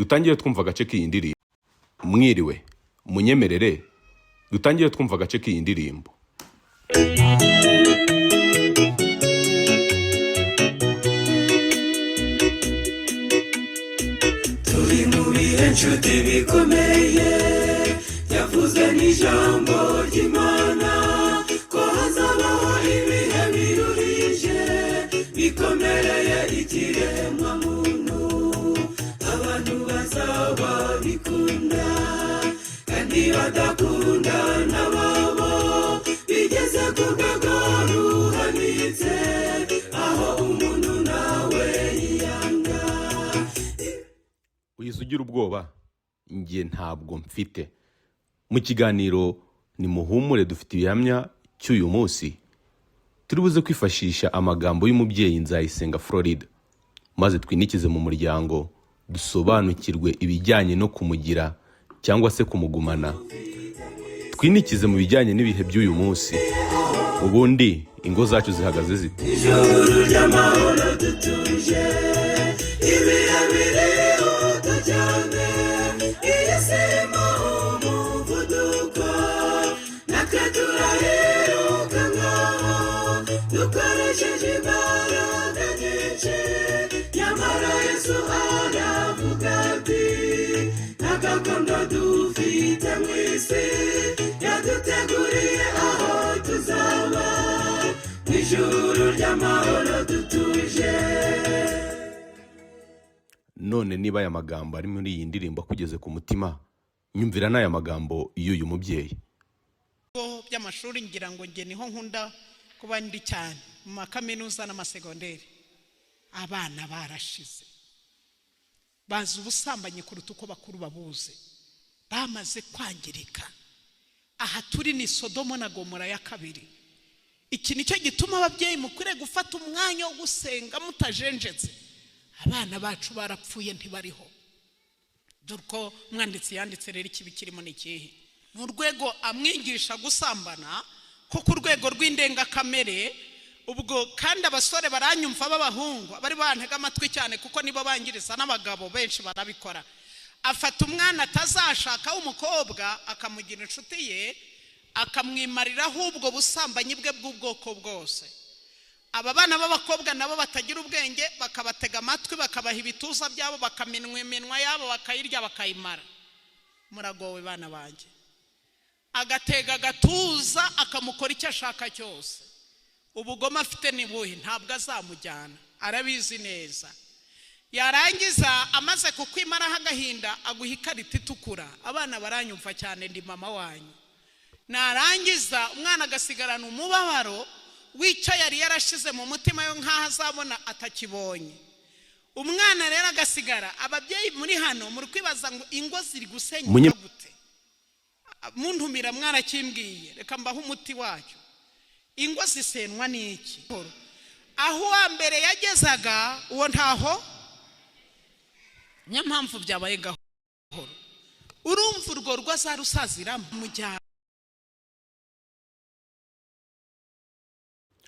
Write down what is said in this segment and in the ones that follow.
dutangire twumva agace k'iyi ndirimbo. Mwiriwe, munyemerere dutangire twumva agace k'iyi ndirimbo. Turi mu bihe nshuti bikomeye, yavuzwe n'ijambo ry'Imana ko hazabaho ibihe biruhije bikomereye ikiremwa muntu. Abantu bazaba bikunda kandi badakunda n'ababo bigeze ku rwego ruhanitse aho umuntu nawe yiyanga. Uyize ugira ubwoba, njye ntabwo mfite. Mu kiganiro ni muhumure dufite ibihamya cy'uyu munsi, turi buze kwifashisha amagambo y'umubyeyi Nzayisenga Florida, maze twinikize mu muryango dusobanukirwe ibijyanye no kumugira cyangwa se kumugumana. Twinikize mu bijyanye n'ibihe by'uyu munsi, ubundi ingo zacu zihagaze zite? Ijuru ry'amahoro dutuje, ibihe birihuta cyane, iyi si irimo umuvuduko, natwe turahiruka ngaho dukoresheje imbaraga nyinshi, nyamara Yesu aravuga ati nta gakondo dufite mu isi, yaduteguriye aho tuzaba mu ijuru ry'amahoro dutuje. None niba aya magambo ari muri iyi ndirimbo akugeze ku mutima, nyumvira n'aya magambo y'uyu mubyeyi. By'amashuri ngira ngo nge niho nkunda kuba ndi cyane, mu makaminuza n'amasegonderi abana barashize, bazi ubusambanyi kuruta uko bakuru babuze, bamaze kwangirika. Aha turi ni Sodomo na Gomora ya kabiri. Iki nicyo gituma ababyeyi mukwiriye gufata umwanya wo gusenga mutajenjetse. Abana bacu barapfuye ntibariho. Durko mwanditsi yanditse rero ikibi kirimo n'ikihe, mu rwego amwigisha gusambana ko ku rwego rw'indenga kamere. Ubwo kandi abasore baranyumva b'abahungu bari bantega amatwi cyane kuko nibo bangiriza, n'abagabo benshi barabikora. Afata umwana atazashaka w'umukobwa akamugira inshuti ye, akamwimariraho ubwo busambanyi bwe bw'ubwoko bwose. Aba bana b'abakobwa nabo batagira ubwenge bakabatega amatwi, bakabaha ibituza byabo, bakaminwa iminwa yabo, bakayirya bakayimara. Muragowe bana banjye. Agatega agatuza akamukora icyo ashaka cyose. Ubugoma afite ni buhe, ntabwo azamujyana, arabizi neza. Yarangiza amaze kukwimaraho agahinda aguha ikarita itukura. Abana baranyumva cyane, ndi mama wanyu. Narangiza umwana agasigarana umubabaro w'icyo yari yarashize mu mutima yo nk'aho azabona atakibonye. Umwana rero agasigara, ababyeyi muri hano muri kwibaza ngo ingo ziri gusenyuka gute. Muntumira mwarakimbwiye, reka mbaho umuti wacyo. Ingo zisenwa n'iki? Aho wa mbere yagezaga uwo ntaho, nyampamvu byabaye gahoro. Urumva urwo rwazarusaziramo mujyana.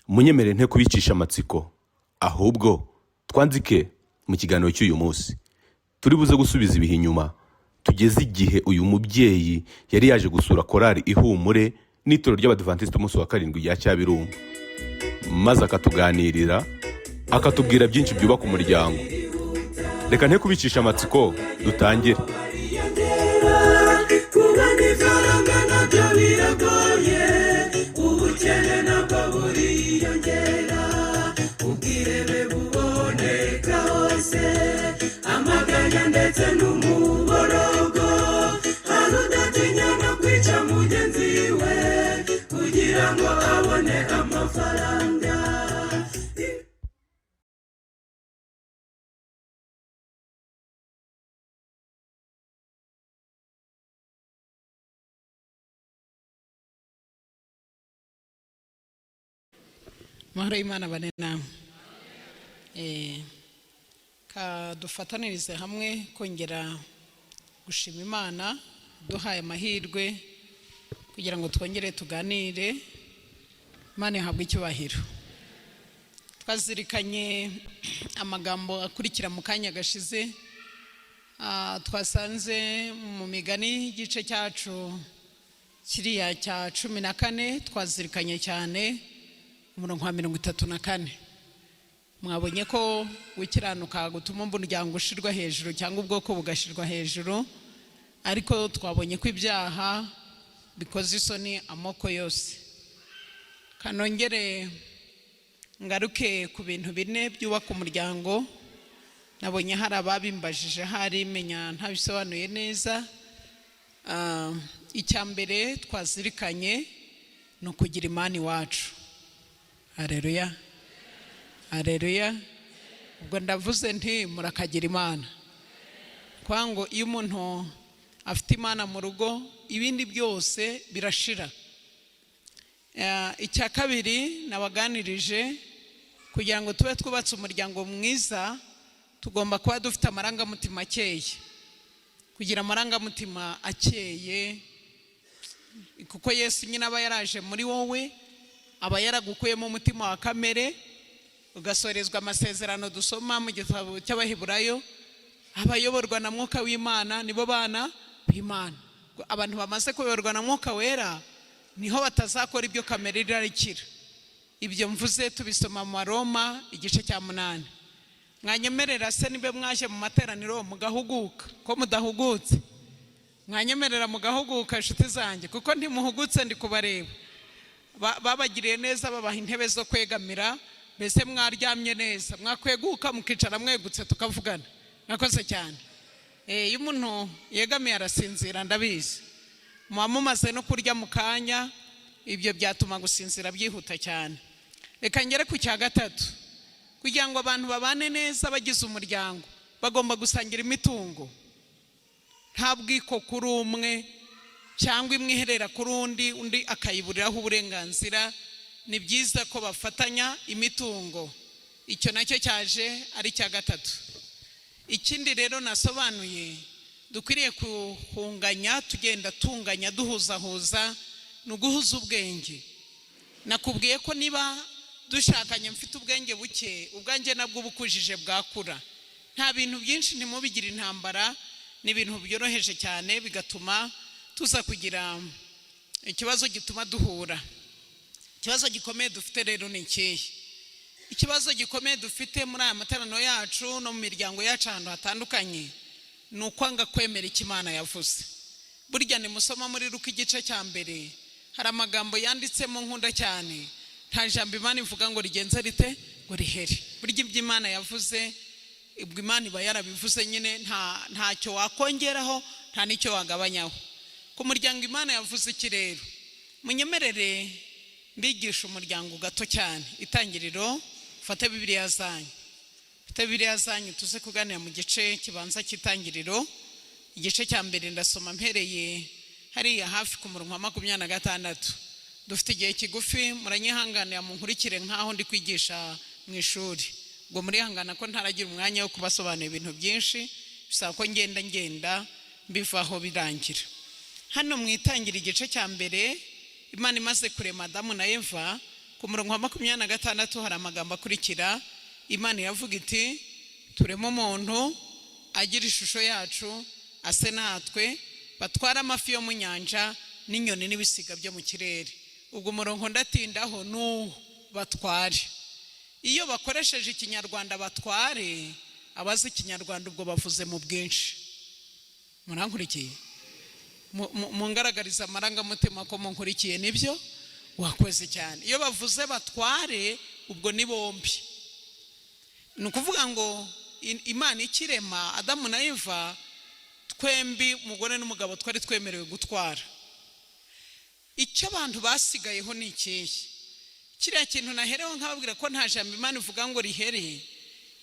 Munyemere nte kubicisha amatsiko, ahubwo twanzike mu kiganiro cy'uyu munsi. Turi buze gusubiza ibihe inyuma, tugeze igihe uyu mubyeyi yari yaje gusura korali Ihumure n'itoro ry'Abadiventiste umunsi wa karindwi rya Cyabirungu, maze akatuganirira akatubwira byinshi byubaka umuryango. Reka nte kubicisha amatsiko, dutangire. Kuba n'ifaranga nabyo biragoye, ubukene nabwo buriyongera, ubwirebe buboneka hose, amaganya ndetse n'umuborogo, hari udatinya no kwica mugenzi we kugira ngo abone amafaranga. Mahoro y'Imana bane namwe. Dufatanirize hamwe kongera gushima Imana duhaye amahirwe kugira ngo twongere tuganire. Imana ihabwe icyubahiro. Twazirikanye amagambo akurikira mu kanya gashize twasanze mu migani igice cyacu kiriya cya 14 twazirikanye cyane umurongo wa 34. Mwabonye ko gukiranuka gutuma umuryango ushirwa hejuru cyangwa ubwoko bugashirwa hejuru, ariko twabonye ko ibyaha bikoze isoni amoko yose. Kanongere ngaruke ku bintu bine byubaka umuryango. Nabonye hari ababimbajije hari menya ntabisobanuye neza. Icyambere twazirikanye no kugira imani wacu. Haleluya, haleluya. Ubwo ndavuze nti murakagira imana, kwango iyo umuntu afite imana mu rugo ibindi byose birashira. Icya kabiri nabaganirije kugira ngo tube twubatse umuryango mwiza tugomba kuba dufite amarangamutima akeye. Kugira amarangamutima akeye kuko Yesu nyine aba yaraje muri wowe, aba yaragukuyemo umutima wa kamere ugasorezwa amasezerano dusoma mu gitabo cy'Abaheburayo. Abayoborwa na mwuka w'Imana nibo bana b'Imana. Abantu bamaze kuyoborwa na mwuka wera niho batazakora ibyo kamere irarikira. Ibyo mvuze tubisoma mu Roma igice cya 8. Mwanyemerera se nibe mwaje mu materaniro mugahuguka ko mudahugutse? Mwanyemerera mugahuguka inshuti zanjye kuko ntimuhugutse ndi kubareba. Babagiriye neza babaha intebe zo kwegamira, mbese mwaryamye neza mwakweguka mukicara mwegutse tukavugana. Nakoze cyane. Iyo umuntu yegamiye arasinzira ndabizi. Mumaze no kurya mu kanya, ibyo byatuma gusinzira byihuta cyane. Reka ngere ku cya gatatu. Kugira ngo abantu babane neza bagize umuryango bagomba gusangira imitungo. Nta bwiko kuri umwe cyangwa imwe iherera kuri undi akayiburiraho uburenganzira. Ni byiza ko bafatanya imitungo. Icyo nacyo cyaje ari cya gatatu. Ikindi rero nasobanuye dukwiriye kuhunganya, tugenda tunganya duhuzahuza, no guhuza ubwenge. Nakubwiye ko niba dushakanye mfite ubwenge buke, ubwanjye nabwo bukujije bwakura. Nta bintu byinshi ntimubigira intambara, ni ibintu byoroheje cyane bigatuma tuza kugira ikibazo gituma duhura. Ikibazo gikomeye dufite rero ni ikihe? Ikibazo gikomeye dufite muri aya materaniro yacu no mu miryango yacu ahantu hatandukanye ni ukwanga kwemera icyo Imana yavuze. Burya ni musoma muri Luka igice cya mbere hari amagambo yanditsemo nkunda cyane. Nta jambo Imana ivuga ngo rigenze rite ngo rihere. Burya ibyo Imana yavuze, ubwo Imana iba yarabivuze nyine, ntacyo wakongeraho nta nicyo wagabanyaho. Ku muryango Imana yavuze iki rero? Munyemerere mbigisha umuryango gato cyane. Itangiriro, fate Bibiliya zanyu. Fate Bibiliya zanyu tuze kuganira mu gice kibanza cy'Itangiriro. Igice cya mbere ndasoma mpereye hariya hafi ku murongo wa 26. Dufite igihe kigufi, muranyihanganira mu nkurikire nkaho ndi kwigisha mu ishuri. Ubwo murihangana ko ntaragira umwanya wo kubasobanurira ibintu byinshi, bisaba ko ngenda mbivaho birangira. Hano mu Itangira igice cya mbere, Imana imaze kurema Adamu na Eva, ku murongo wa 26 hari amagambo akurikira. Imana yavuga iti turemo umuntu agira ishusho yacu, ase natwe, batwara amafi yo mu nyanja n'inyoni n'ibisiga byo mu kirere. Ubwo umurongo ndatindaho batware. Iyo bakoresheje ikinyarwanda batware, abazi ikinyarwanda ubwo bavuze mu bwinshi. Murankurikiye? Mungaragariza amarangamutima ko munkurikiye nibyo wakoze cyane. Iyo bavuze batware ubwo ni bombi. Ni ukuvuga ngo Imana ikirema Adamu na Eva, twembi umugore n'umugabo twari twemerewe gutwara. Icyo abantu basigayeho ni ikihe? Kiriya kintu nahereho nkababwira ko nta jambo Imana ivuga ngo rihere.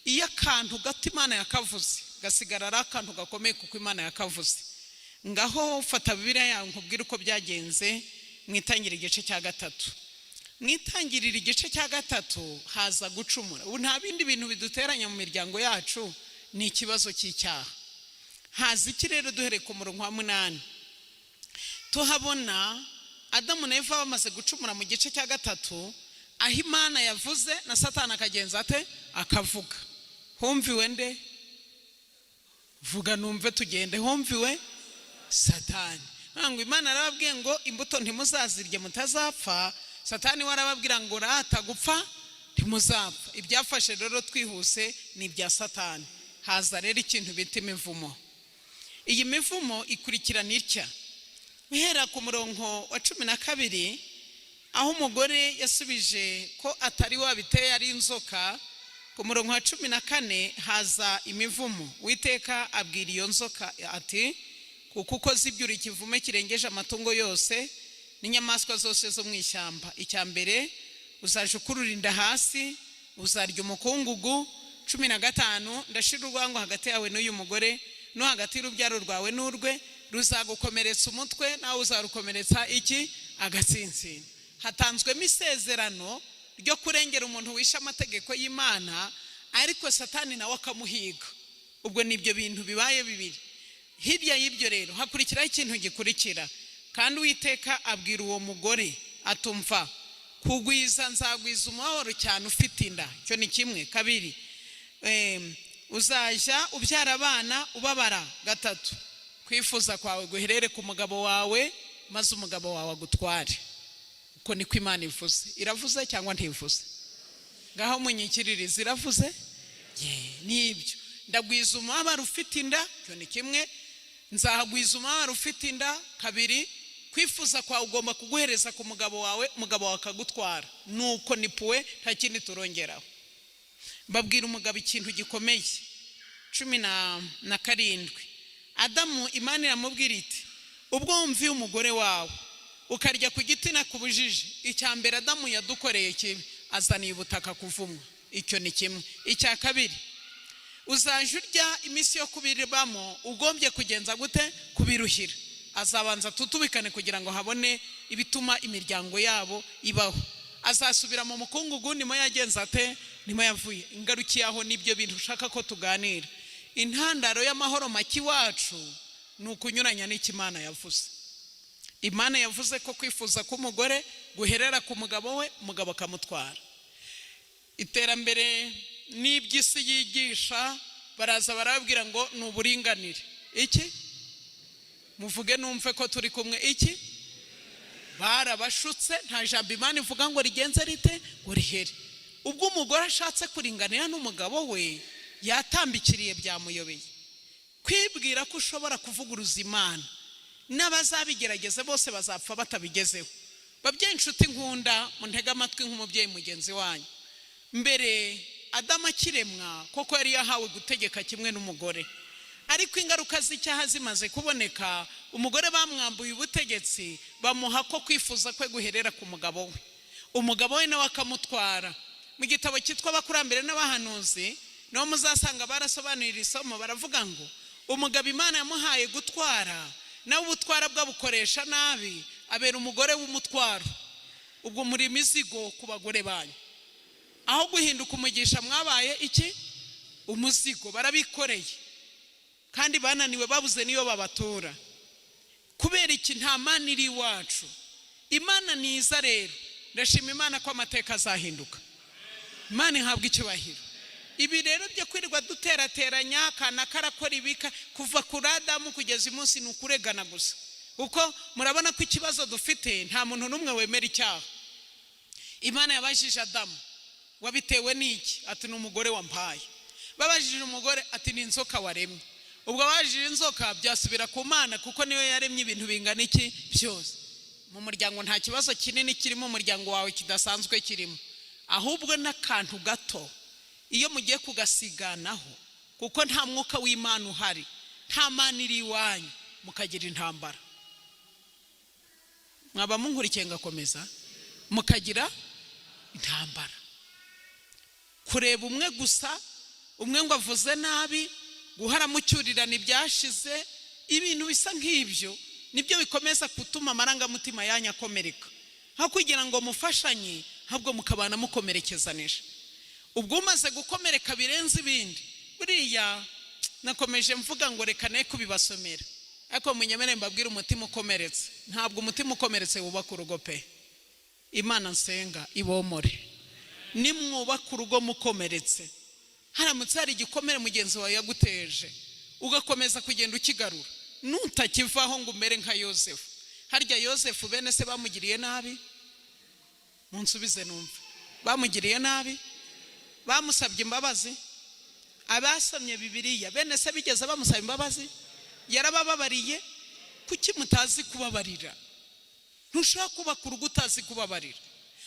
Iyo akantu gato Imana yakavuze gasigara ari akantu gakomeye kuko Imana yakavuze. Ngaho fata Bibiliya yawe nkubwire uko byagenze mu Itangiriro igice cya 3. Mu Itangiriro igice cya 3 haza gucumura. Ubu nta bindi bintu biduteranya mu miryango yacu, ni ikibazo cy'icyaha. Haza iki rero duhere ku murongo wa 8. Tuhabona Adamu na Eva bamaze gucumura mu gice cya 3, aho Imana yavuze na Satani akagenza ate akavuga. Humviwe nde? vuga numve tugende humviwe Satani. Ntango Imana arababwiye ngo imbuto ntimuzazirye mutazapfa, Satani warababwira ngo rata gupfa ntimuzapfa. Ibyafashe rero twihuse ni ibya Satani. Haza rero ikintu bita imivumo. Iyi mivumo ikurikirana itya, uhera ku murongo wa 12 aho umugore yasubije ko atari wabiteye ari inzoka. Ku murongo wa 14 haza imivumo. Uwiteka abwira iyo nzoka ati, kuko ukoze ibyo uri ikivume kirengeje amatungo yose n'inyamaswa zose zo mu ishyamba. Icya mbere uzaje ukururinda hasi, uzarya umukungugu. 15 ndashira urwango hagati yawe n'uyu mugore no hagati y'urubyaro rwawe n'urwe, ruzagukomeretsa umutwe nawe uzarukomeretsa iki? Agatsinsino. Hatanzwemo isezerano ryo kurengera umuntu wisha amategeko y'Imana, ariko Satani nawe akamuhiga. Ubwo nibyo bintu bibaye bibiri. Hirya y'ibyo rero hakurikiraho ikintu gikurikira, kandi Uwiteka abwira uwo mugore atumva, kugwiza nzagwiza umubabaro cyane ufite inda. Cyo ni kimwe. Kabiri, uzajya ubyara abana ubabara. Gatatu, kwifuza kwawe guherere ku mugabo wawe maze umugabo wawe agutware. Uko niko Imana ivuze. Iravuze cyangwa ntivuze? Ngaho munyikiririze, iravuze? Nibyo. Ndagwiza umubabaro ufite inda. Cyo ni kimwe. Nzahagwiza umubabaro ufite inda. Kabiri, kwifuza kwawe ugomba kuguhereza ku mugabo wawe, umugabo wawe akagutwara. Nuko nipuwe nta kindi turongeraho. Babwira umugabo ikintu gikomeye. 17 Adamu Imana iramubwira iti, ubwo wumviye umugore wawe ukarya ku giti nakubujije, icya mbere Adamu yadukoreye kibi, azaniye ubutaka kuvumwa. Icyo ni kimwe. Icya kabiri, uzaje urya iminsi yo kubiribamo, ugombye kugenza gute? Kubiruhira. Azabanza tutubikane kugira ngo habone ibituma imiryango yabo ibaho. Azasubira mu mukungugu, nimo yagenza ate? Nimo yavuye. Ingarukiye aho nibyo bintu ushaka ko tuganira. Intandaro y'amahoro maki wacu ni ukunyuranya n'Imana yavuze. Imana yavuze ko kwifuza k'umugore guherera ku mugabo we, umugabo akamutwara. Iterambere n'iby'isi yigisha baraza barabwira ngo ni uburinganire. Iki? Muvuge numve ko turi kumwe. Iki? Barabashutse. Nta jambo Imana ivuga ngo rigenze rite ngo rihere. Ubwo umugore ashatse kuringanira n'umugabo we, yatambikiriye byamuyobeye. Kwibwira ko ushobora kuvuguruza Imana, n'abazabigerageze bose bazapfa batabigezeho. Babyeyi inshuti nkunda, muntega amatwi nk'umubyeyi mugenzi wanyu. Mbere Adamu akiremwa koko yari yahawe gutegeka kimwe n'umugore, ariko ingaruka z'icyaha zimaze kuboneka, umugore bamwambuye ubutegetsi, bamuha ko kwifuza kwe guherera ku mugabo we, umugabo we nawe akamutwara. Mu gitabo cyitwa Abakurambere n'Abahanuzi no muzasanga barasobanurira isomo, baravuga ngo umugabo Imana yamuhaye gutwara, nawe ubutwara bwabukoresha nabi, abera umugore w'umutwaro. Ubwo muri mizigo ku bagore banyu, aho guhinduka umugisha mwabaye iki? Umuzigo. Barabikoreye kandi bananiwe, babuze niyo babatura. Kubera iki? Nta Mana iri iwacu. Imana niza rero. Ndashima Imana ko amateka azahinduka. Imana ihabwa icyubahiro. Ibi rero byo kwirirwa duterateranya, kana karakora ibika kuva kuri Adamu kugeza umunsi ni ukuregana gusa. Uko murabona ko ikibazo dufite, nta muntu n'umwe wemera icyaha. Imana yabajije Adamu, wabitewe n'iki? Ati ni umugore wampaye. Babajije umugore, ati ni inzoka waremye. Ubwo babajije inzoka, byasubira ku Mana kuko niyo yaremye ibintu bingana iki byose. Mu muryango nta kibazo kinini kirimo, umuryango wawe kidasanzwe kirimo, ahubwo n'akantu gato iyo mugiye kugasiganaho, kuko nta mwuka w'Imana uhari, nta Mana iri iwanyu, mukagira intambara. Mwaba munkurikiye ngakomeza, mukagira intambara. Kureba umwe gusa, umwe ngo avuze nabi, guhara mucyurirana ibyashize, ibintu bisa nk'ibyo nibyo bikomeza gutuma amarangamutima yanyu akomereka. Aho kugira ngo mufashanye, ahubwo mukabana mukomerekezanije. Ubwo umaze gukomereka birenze ibindi, buriya nakomeje mvuga ngo reka ne kubibasomera, ariko munyemere mbabwire umutima ukomeretse. Ntabwo umutima ukomeretse wubaka urugo pe. Imana nsenga ibomore. Nimwubaka urugo mukomeretse, haramutse hari igikomere mugenzi wawe yaguteje, ugakomeza kugenda ukigarura, nutakivaho ngo umere nka Yosefu. Harya Yosefu bene se bamugiriye nabi? Munsubize numve. Bamugiriye nabi? Bamusabye imbabazi? Abasomye Bibiliya bene se bigeze bamusaba imbabazi? Yarabababariye? Kuki mutazi kubabarira? Ntushaka kubaka urugo utazi kubabarira.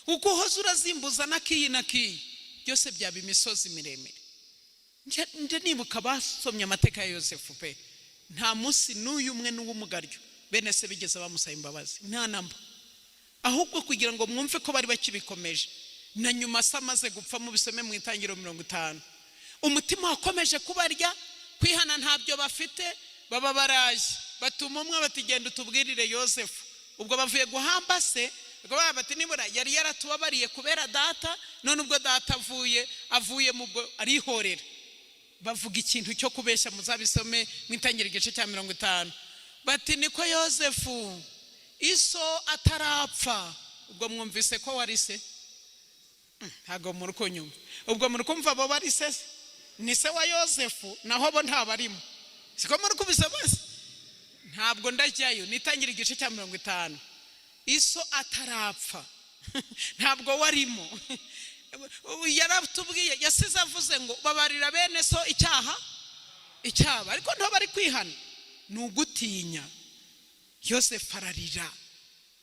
Uko uhoze urazimbuza nakiyi nakiyi, byose byaba imisozi miremire. Nje nibuka basomye amateka ya Yosefu pe, nta munsi n'uyu umwe n'uw'umugaryo bene se bigeze bamusaba imbabazi, nta namba. Ahubwo kugira ngo mwumve ko bari bakibikomeje, na nyuma se amaze gupfa mu bisome mu Itangiriro 50, umutima wakomeje kubarya, kwihana ntabyo bafite, baba baraje batuma umwe bati genda utubwirire Yosefu. Ubwo bavuye guhamba se, ubwo bati nibura yari yaratubabariye kubera data, none ubwo data avuye mu bwo arihorera. Bavuga ikintu cyo kubeshya, muzabisome mu Itangiriro igice cya 50. Bati niko Yosefu iso atarapfa. Ubwo mwumvise ko wari se? Ntago muri ko nyuma. Ubwo muri kumva bo bari se? Ni se wa Yosefu naho bo ntabarimo. Siko muri kubisoma? Ntabwo ndajyayo. Nitangira igice cya 50. Iso atarapfa. Ntabwo warimo. Yaratubwiye, yasize avuze ngo babarira bene so icyaha ariko nto bari kwihana. Nugutinya. Yosefu ararira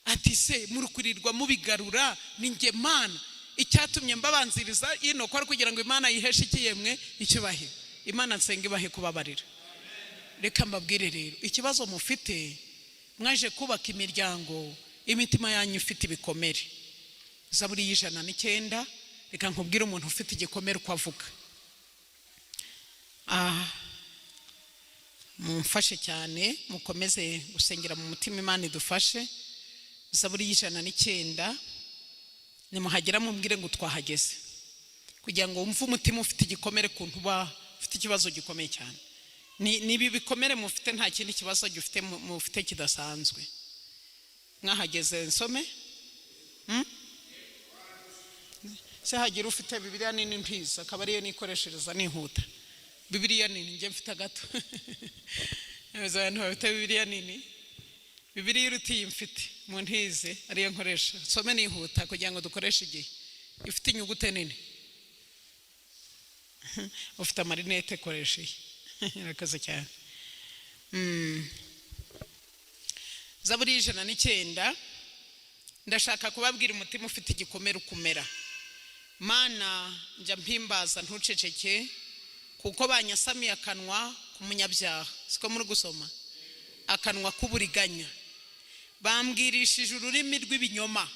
ati se murukurirwa mubigarura ninjye Mana, icyatumye mbabanziriza ino ko ari kugira ngo Imana yiheshe ikiyemwe icyubahiro. Imana nsenga ibahe kubabarira. Reka mbabwire rero, ikibazo mufite, mwaje kubaka imiryango, imitima yanyu ifite ibikomere. Zaburi 109, reka nkubwire umuntu ufite igikomere uko avuga. Mumfashe cyane, mukomeze gusengera mu mutima Imana idufashe. Zaburi 109, nimuhagera mumbwire ngo twahageze, kugira ngo umve umutima ufite igikomere kuntu ba ufite ikibazo gikomeye cyane. Nibi bikomere mufite nta kindi kibazo gifite mufite kidasanzwe. Mwahageze nsome? Se hagira ufite Bibiliya nini ntiza, akaba ariyo nikoreshereza nihuta. Bibiliya nini nje mfite gato. Abantu bafite Bibiliya nini, Bibiliya irutiye mfite mu ntize ariyo nkoresha. Some nihuta kugira ngo dukoreshe igihe. Ifite inyugute nini. Ufite amarinete koresha. Irakaze cyane. Zaburi 109, ndashaka kubabwira umutima ufite igikomere ukumera. Mana njya mpimbaza ntuceceke, kuko banyasamiye akanwa kumunyabyaha. Siko muri gusoma? Akanwa kuburiganya. Bambwirishije ururimi rw'ibinyoma.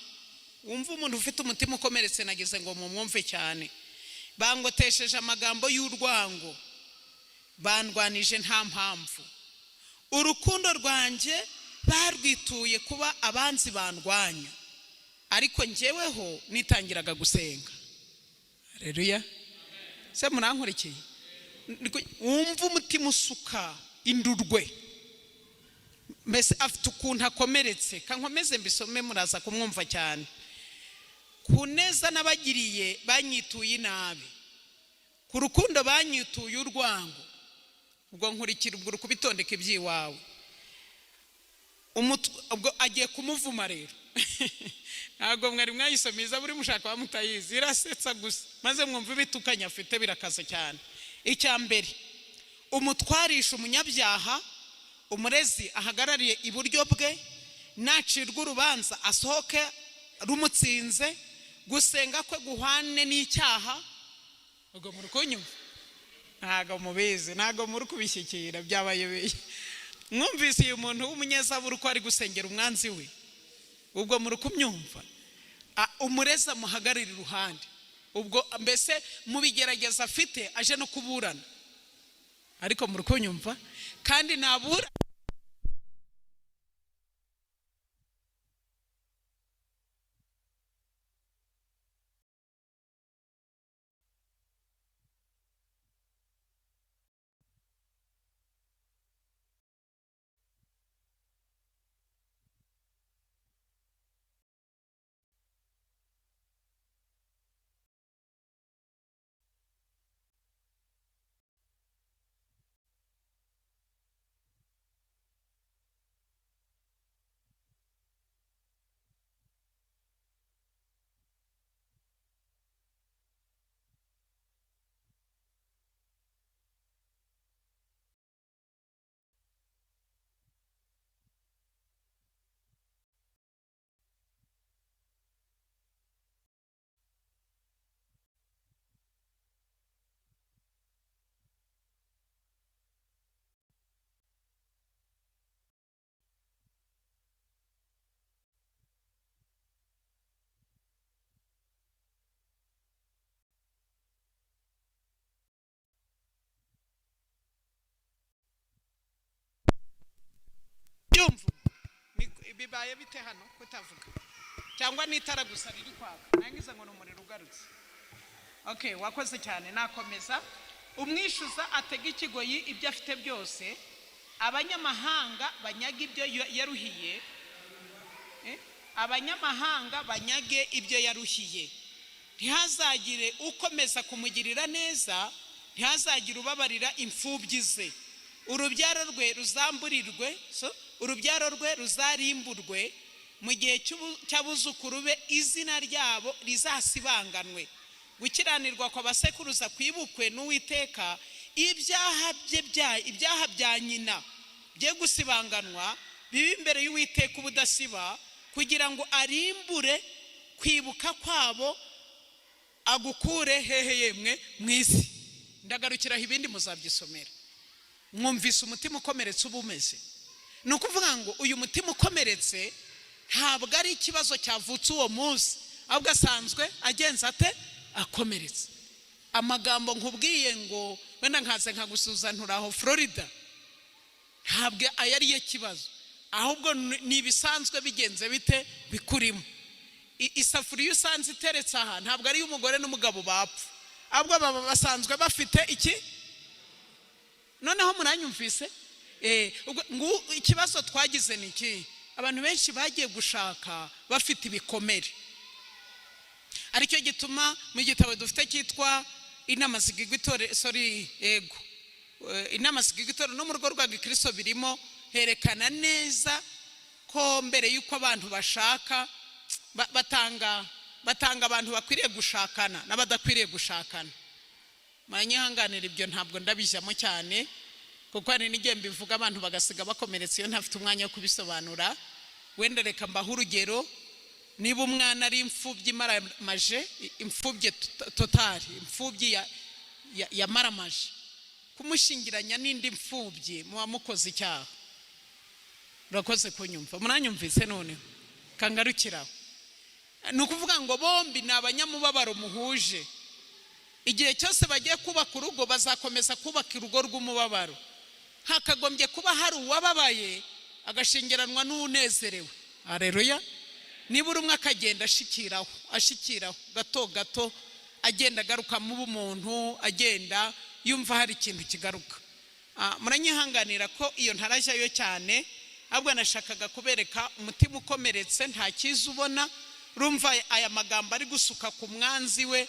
Wumva umuntu ufite umutima ukomeretse, nagize ngo mumwumve cyane. Bangotesheje amagambo y'urwango, bandwanije nta mpamvu. Urukundo rwanjye barwituye kuba abanzi bandwanya, ariko njyeweho nitangiraga gusenga. Haleluya. Se murankurikeye? Wumva umutima usuka indurwe, mbese afite ukuntu akomeretse. Kankomeze mbisome muraza kumwumva cyane. Kuneza nabagiriye banyituye inabi, ku rukundo banyituye urwango. Ubwo nkurikira ubwo rukubitondeka ibyiwawe. Ubwo agiye kumuvuma rero. Ntago mwari mwayisomeza buri mushaka bamutayizi, irasetsa gusa maze mwumva ibitukanya afite birakaze cyane. Icya mbere, umutwarisha umunyabyaha, umurezi ahagarariye iburyo bwe, nacirwa urubanza asohoke rumutsinze, gusenga kwe guhwane n'icyaha. Ubwo muri kunyumva? Ntago mubizi, ntago muri kubishyikira, byabayobeye. Mwumvise uyu muntu w'umunyezaburi uko ari gusengera umwanzi we? Ubwo muri kumyumva? Umureza muhagarira iruhande. Ubwo mbese mubigerageza afite aje no kuburana, ariko muri kunyumva? Kandi nabura urabyumva bibaye bite hano kutavuga cyangwa n'itara gusa riri kwaka nangize ngo n'umuriro ugarutse. Okay, wakoze cyane. Nakomeza. Umwishyuza atega ikigoyi ibyo afite byose, abanyamahanga banyaga ibyo yaruhiye, abanyamahanga banyage ibyo yaruhiye. Ntihazagire ukomeza kumugirira neza, ntihazagire ubabarira imfubyi ze. Urubyaro rwe ruzamburirwe, urubyaro rwe ruzarimburwe, mu gihe cy'abuzukuru be izina ryabo rizasibanganwe. Gukiranirwa kwa basekuruza kwibukwe n'Uwiteka, ibyaha bya nyina bye gusibanganwa bibi imbere y'Uwiteka ubudasiba, kugira ngo arimbure kwibuka kwabo, agukure hehe yemwe mu isi. Ndagarukiraho ibindi muzabyisomera. Mwumvise umutima ukomeretse uba umeze. Ni ukuvuga ngo uyu mutima ukomeretse ntabwo ari ikibazo cyavutse uwo munsi, ahubwo asanzwe agenza ate? Akomeretse. Amagambo nkubwiye ngo wenda nkaze nkagusuzantura aho Florida, ntabwo ayariye kibazo, ahubwo ni ibisanzwe bigenze bite bikurimo. Isafuriya usanze iteretse aha ntabwo ari umugore n'umugabo bapfa, ahubwo baba basanzwe bafite iki? Noneho muranyumvise? Ikibazo twagize ni iki? Abantu benshi bagiye gushaka bafite ibikomere. Aricyo gituma mu gitabo dufite cyitwa inama zigigwitore, inama zigigwitore no mu rugo rwa Gikristo birimo herekana neza ko mbere yuko abantu bashaka batanga abantu bakwiriye gushakana n'abadakwiriye gushakana. Manyihanganira ibyo ntabwo ndabijyamo cyane, kuko hari n'igihe mbivuga abantu bagasiga bakomeretse iyo ntafite umwanya wo kubisobanura. Wenda reka mbaho urugero. Niba umwana ari imfubyi maramaje, imfubyi totali, imfubyi ya maramaje, kumushingiranya n'indi mfubyi muba mukoze icyaha. Urakoze kunyumva? Muranyumvise none? Kangarukiraho. Ni ukuvuga ngo bombi ni abanyamubabaro muhuje. Igihe cyose bagiye kubaka urugo bazakomeza kubaka urugo rw'umubabaro. Hakagombye kuba hari uwababaye agashingiranwa n'unezerewe. Haleluya. Nibura umwe akagenda ashikiraho gato gato, agenda agaruka mu bumuntu, agenda yumva hari ikintu kigaruka. Muranyihanganira ko iyo ntarajyayo cyane, ahubwo nashakaga kubereka umutima ukomeretse nta cyiza ubona. Urumva aya magambo ari gusuka ku mwanzi we.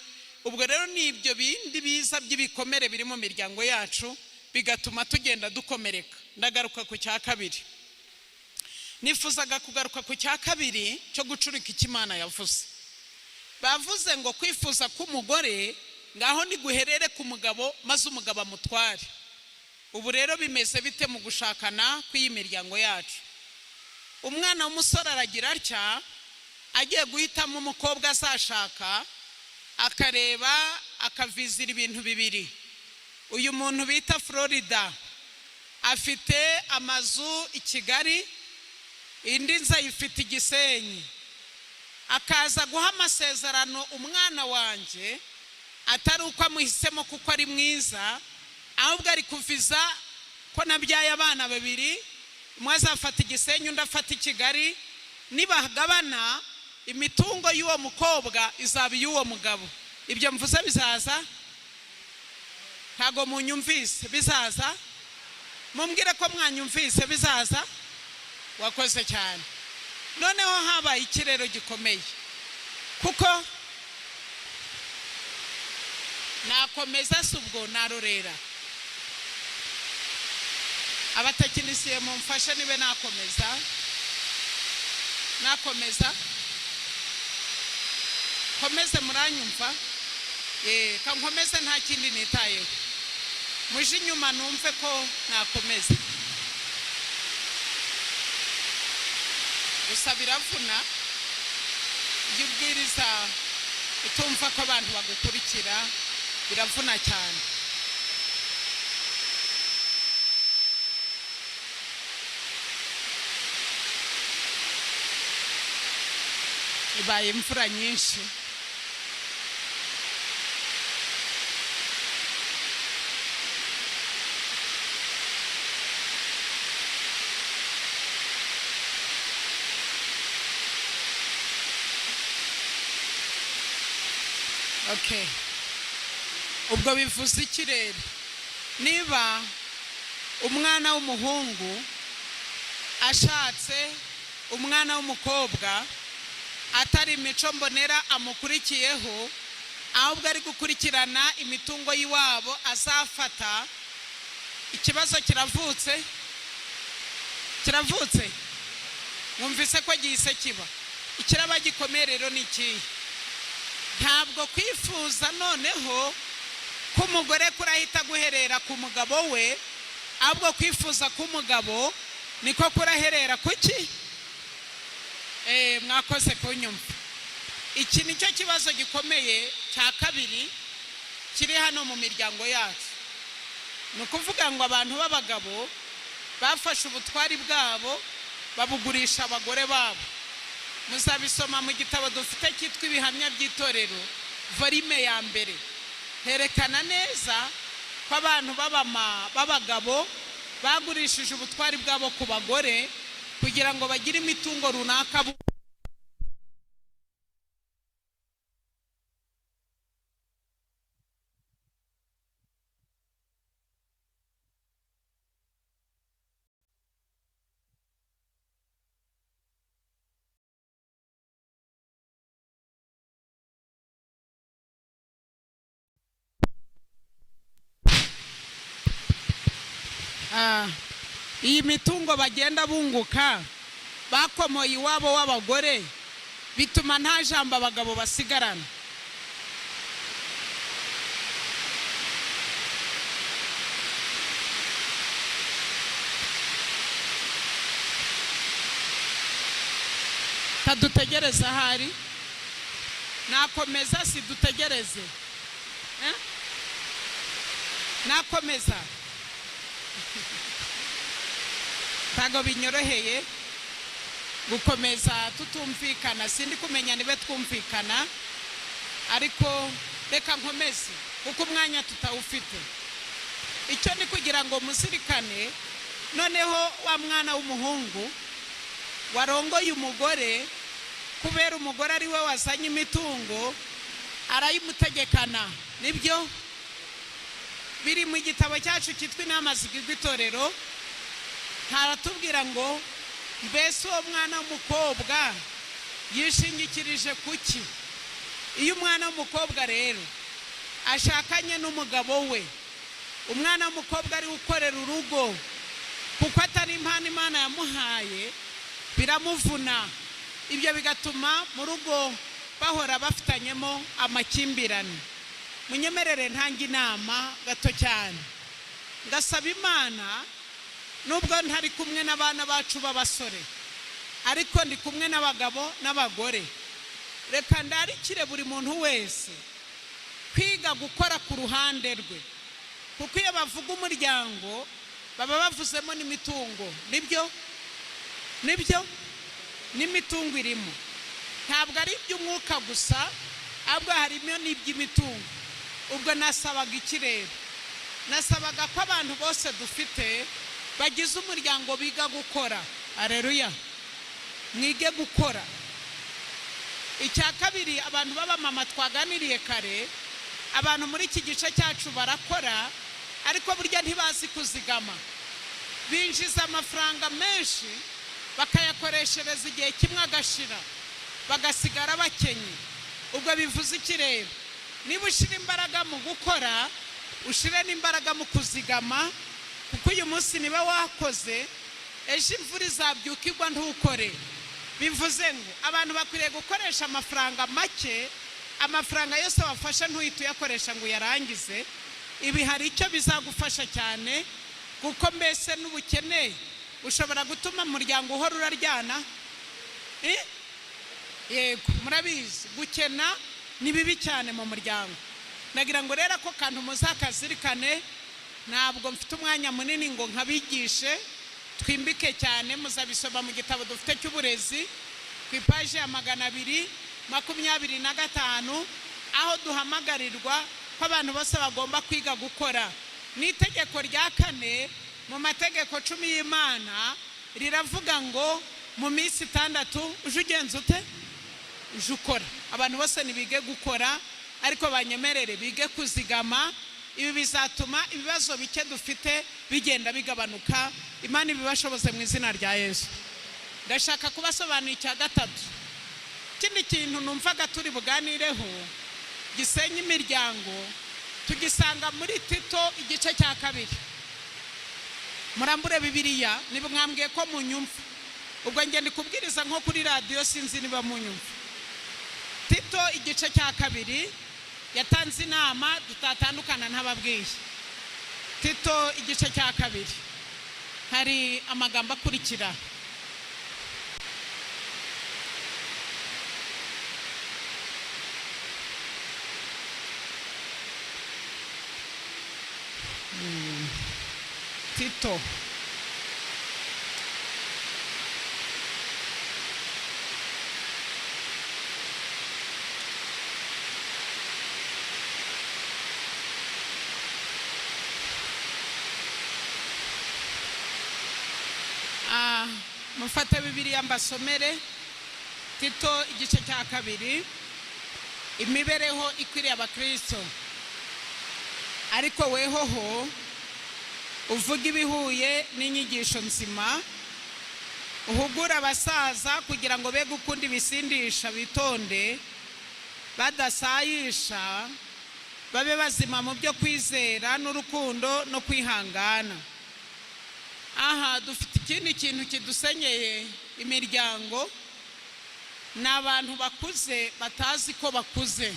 Ubwo rero ni ibyo bindi biza by'ibikomere biri mu miryango yacu bigatuma tugenda dukomereka. Ndagaruka ku cya kabiri. Nifuzaga kugaruka ku cya kabiri cyo gucurika ikimana yavuze. Bavuze ngo kwifuza k'umugore ngaho ni guherere ku mugabo maze umugabo amutware. Ubu rero bimeze bite mu gushakana kw'iyi miryango yacu? Umwana w'umusore aragira atya, agiye guhitamo umukobwa azashaka, akareba akavizira ibintu bibiri. Uyu muntu bita Florida afite amazu i Kigali, indi nzu ayifite i Gisenyi. Akaza guha amasezerano umwana wanjye atari uko amuhisemo kuko ari mwiza, ahubwo ari kuviza ko nabyaye abana babiri, umwe azafata i Gisenyi undi afata i Kigali. Nibagabana imitungo y'uwo mukobwa izaba iy'uwo mugabo. Ibyo mvuze bizaza? Ntago munyumvise? Bizaza? Mumbwire ko mwanyumvise bizaza? Wakoze cyane. Noneho habaye ikirero gikomeye, kuko nakomeza subwo narorera. Abatakinisiye mumfashe nibe nakomeza komeze muranyumva? Kankomeze nta kindi nitayeho. Muje inyuma numve ko nakomeza. Gusa biravuna iyo ubwiriza utumva ko abantu bagukurikira, biravuna cyane. Ibaye imvura nyinshi. Okay, ubwo bivuze ikirere. Niba umwana w'umuhungu ashatse umwana w'umukobwa atari imico mbonera amukurikiyeho, ahubwo ari gukurikirana imitungo y'iwabo azafata, ikibazo kiravutse. Mwumvise ko gihise kiba. Ikiraba gikomeye rero ni iki? Ntabwo kwifuza noneho ko umugore kurahita guherera ku mugabo we, ahubwo kwifuza ko umugabo niko kuraherera kuki? Mwakoze kunyumva. Iki nicyo kibazo gikomeye cya kabiri kiri hano mu miryango yacu. Ni ukuvuga ngo abantu b'abagabo bafashe ubutwari bwabo babugurisha abagore babo. Muzabisoma mu gitabo dufite cyitwa Ibihamya by'itorero volume ya mbere. Herekana neza ko abantu b'abagabo bagurishije ubutwari bwabo ku bagore kugira ngo bagire imitungo runaka. Iyi mitungo bagenda bunguka bakomoye iwabo w'abagore bituma nta jambo abagabo basigarana. Tadutegereze ahari, nakomeza si dutegereze, nakomeza ntago binyoroheye gukomeza tutumvikana. Sindi kumenya nibe twumvikana, ariko reka nkomeze kuko umwanya tutawufite. Icyo ni kugira ngo musirikane noneho wa mwana w'umuhungu warongoye umugore, kubera umugore ari we wazanye imitungo arayimutegekana. Nibyo biri mu gitabo cyacu cyitwa Inama zigirwa itorero. Haratubwira ngo mbese uwo mwana w'umukobwa yishingikirije kuki? Iyo umwana w'umukobwa rero ashakanye n'umugabo we, umwana w'umukobwa ari gukorera urugo kuko atari impano Imana yamuhaye, biramuvuna. Ibyo bigatuma mu rugo bahora bafitanyemo amakimbirane. Munyemerere ntanga inama gato cyane, ngasaba Imana, nubwo ntari kumwe n'abana bacu b'abasore ariko ndi kumwe n'abagabo n'abagore, reka ndarikire buri muntu wese kwiga gukora ku ruhande rwe, kuko iyo bavuga umuryango baba bavuzemo n'imitungo. Nibyo n'imitungo irimo, ntabwo ari iby'umwuka gusa, ahubwo harimo n'iby'imitungo. Ubwo nasabaga ikirere, nasabaga ko abantu bose dufite bagize umuryango biga gukora. Aleluya, mwige gukora. Icya kabiri, abantu b'abamama twaganiriye kare, abantu muri iki gice cyacu barakora ariko burya ntibazi kuzigama. Binjiza amafaranga menshi bakayakoreshereza igihe kimwe agashira, bagasigara bakenye. Ubwo bivuze ikirere, niba ushira imbaraga mu gukora, ushire n'imbaraga mu kuzigama, kuko uyu munsi niba wakoze ejo imvura izabyukirwa ntukore. Bivuze ngo abantu bakwiriye gukoresha amafaranga make, amafaranga yose wafasha ntuhite uyakoresha ngo uyarangize. Ibi hari icyo bizagufasha cyane, kuko mbese n'ubukene ushobora gutuma umuryango uhora uraryana. Yego, murabizi gukena ni bibi cyane mu muryango. Nagira ngo rero ko kantu muzakazirikane. Ntabwo mfite umwanya munini ngo nkabigishe, twimbike cyane. Muzabisoma mu gitabo dufite cy'uburezi ku ipaji ya 225, aho duhamagarirwa ko abantu bose bagomba kwiga gukora. N'itegeko rya 4 mu mategeko 10 y'Imana riravuga ngo mu minsi 6 uje ugenza ute? Uje ukora. Abantu bose nibige gukora ariko banyemerere bige kuzigama. Ibi bizatuma ibibazo bike dufite bigenda bigabanuka. Imana ibibashoboze mu izina rya Yesu. Ndashaka kubasobanurira icya gatatu. Ikindi kintu numvaga turi buganireho gisenya imiryango tugisanga muri Tito igice cya 2. Murambure Bibiliya niba mwambwiye ko munyumva. Ubwo nge ndi kubwiriza nko kuri radio sinzi niba munyumva. Tito igice cya 2 yatanze inama tutatandukana ntababwiye. Tito igice cya 2 hari amagambo akurikira. Tito mufate Bibiliya mbasomere. Tito igice cya 2 imibereho ikwiriye abakristo. Ariko wehoho uvuga ibihuye n'inyigisho nzima, uhugura abasaza kugira ngo be gukunda ibisindisha, bitonde badasayisha, babe bazima mu byo kwizera n'urukundo no kwihangana. Aha dufite ikindi kintu kidusenyeye imiryango, n'abantu bakuze batazi ko bakuze.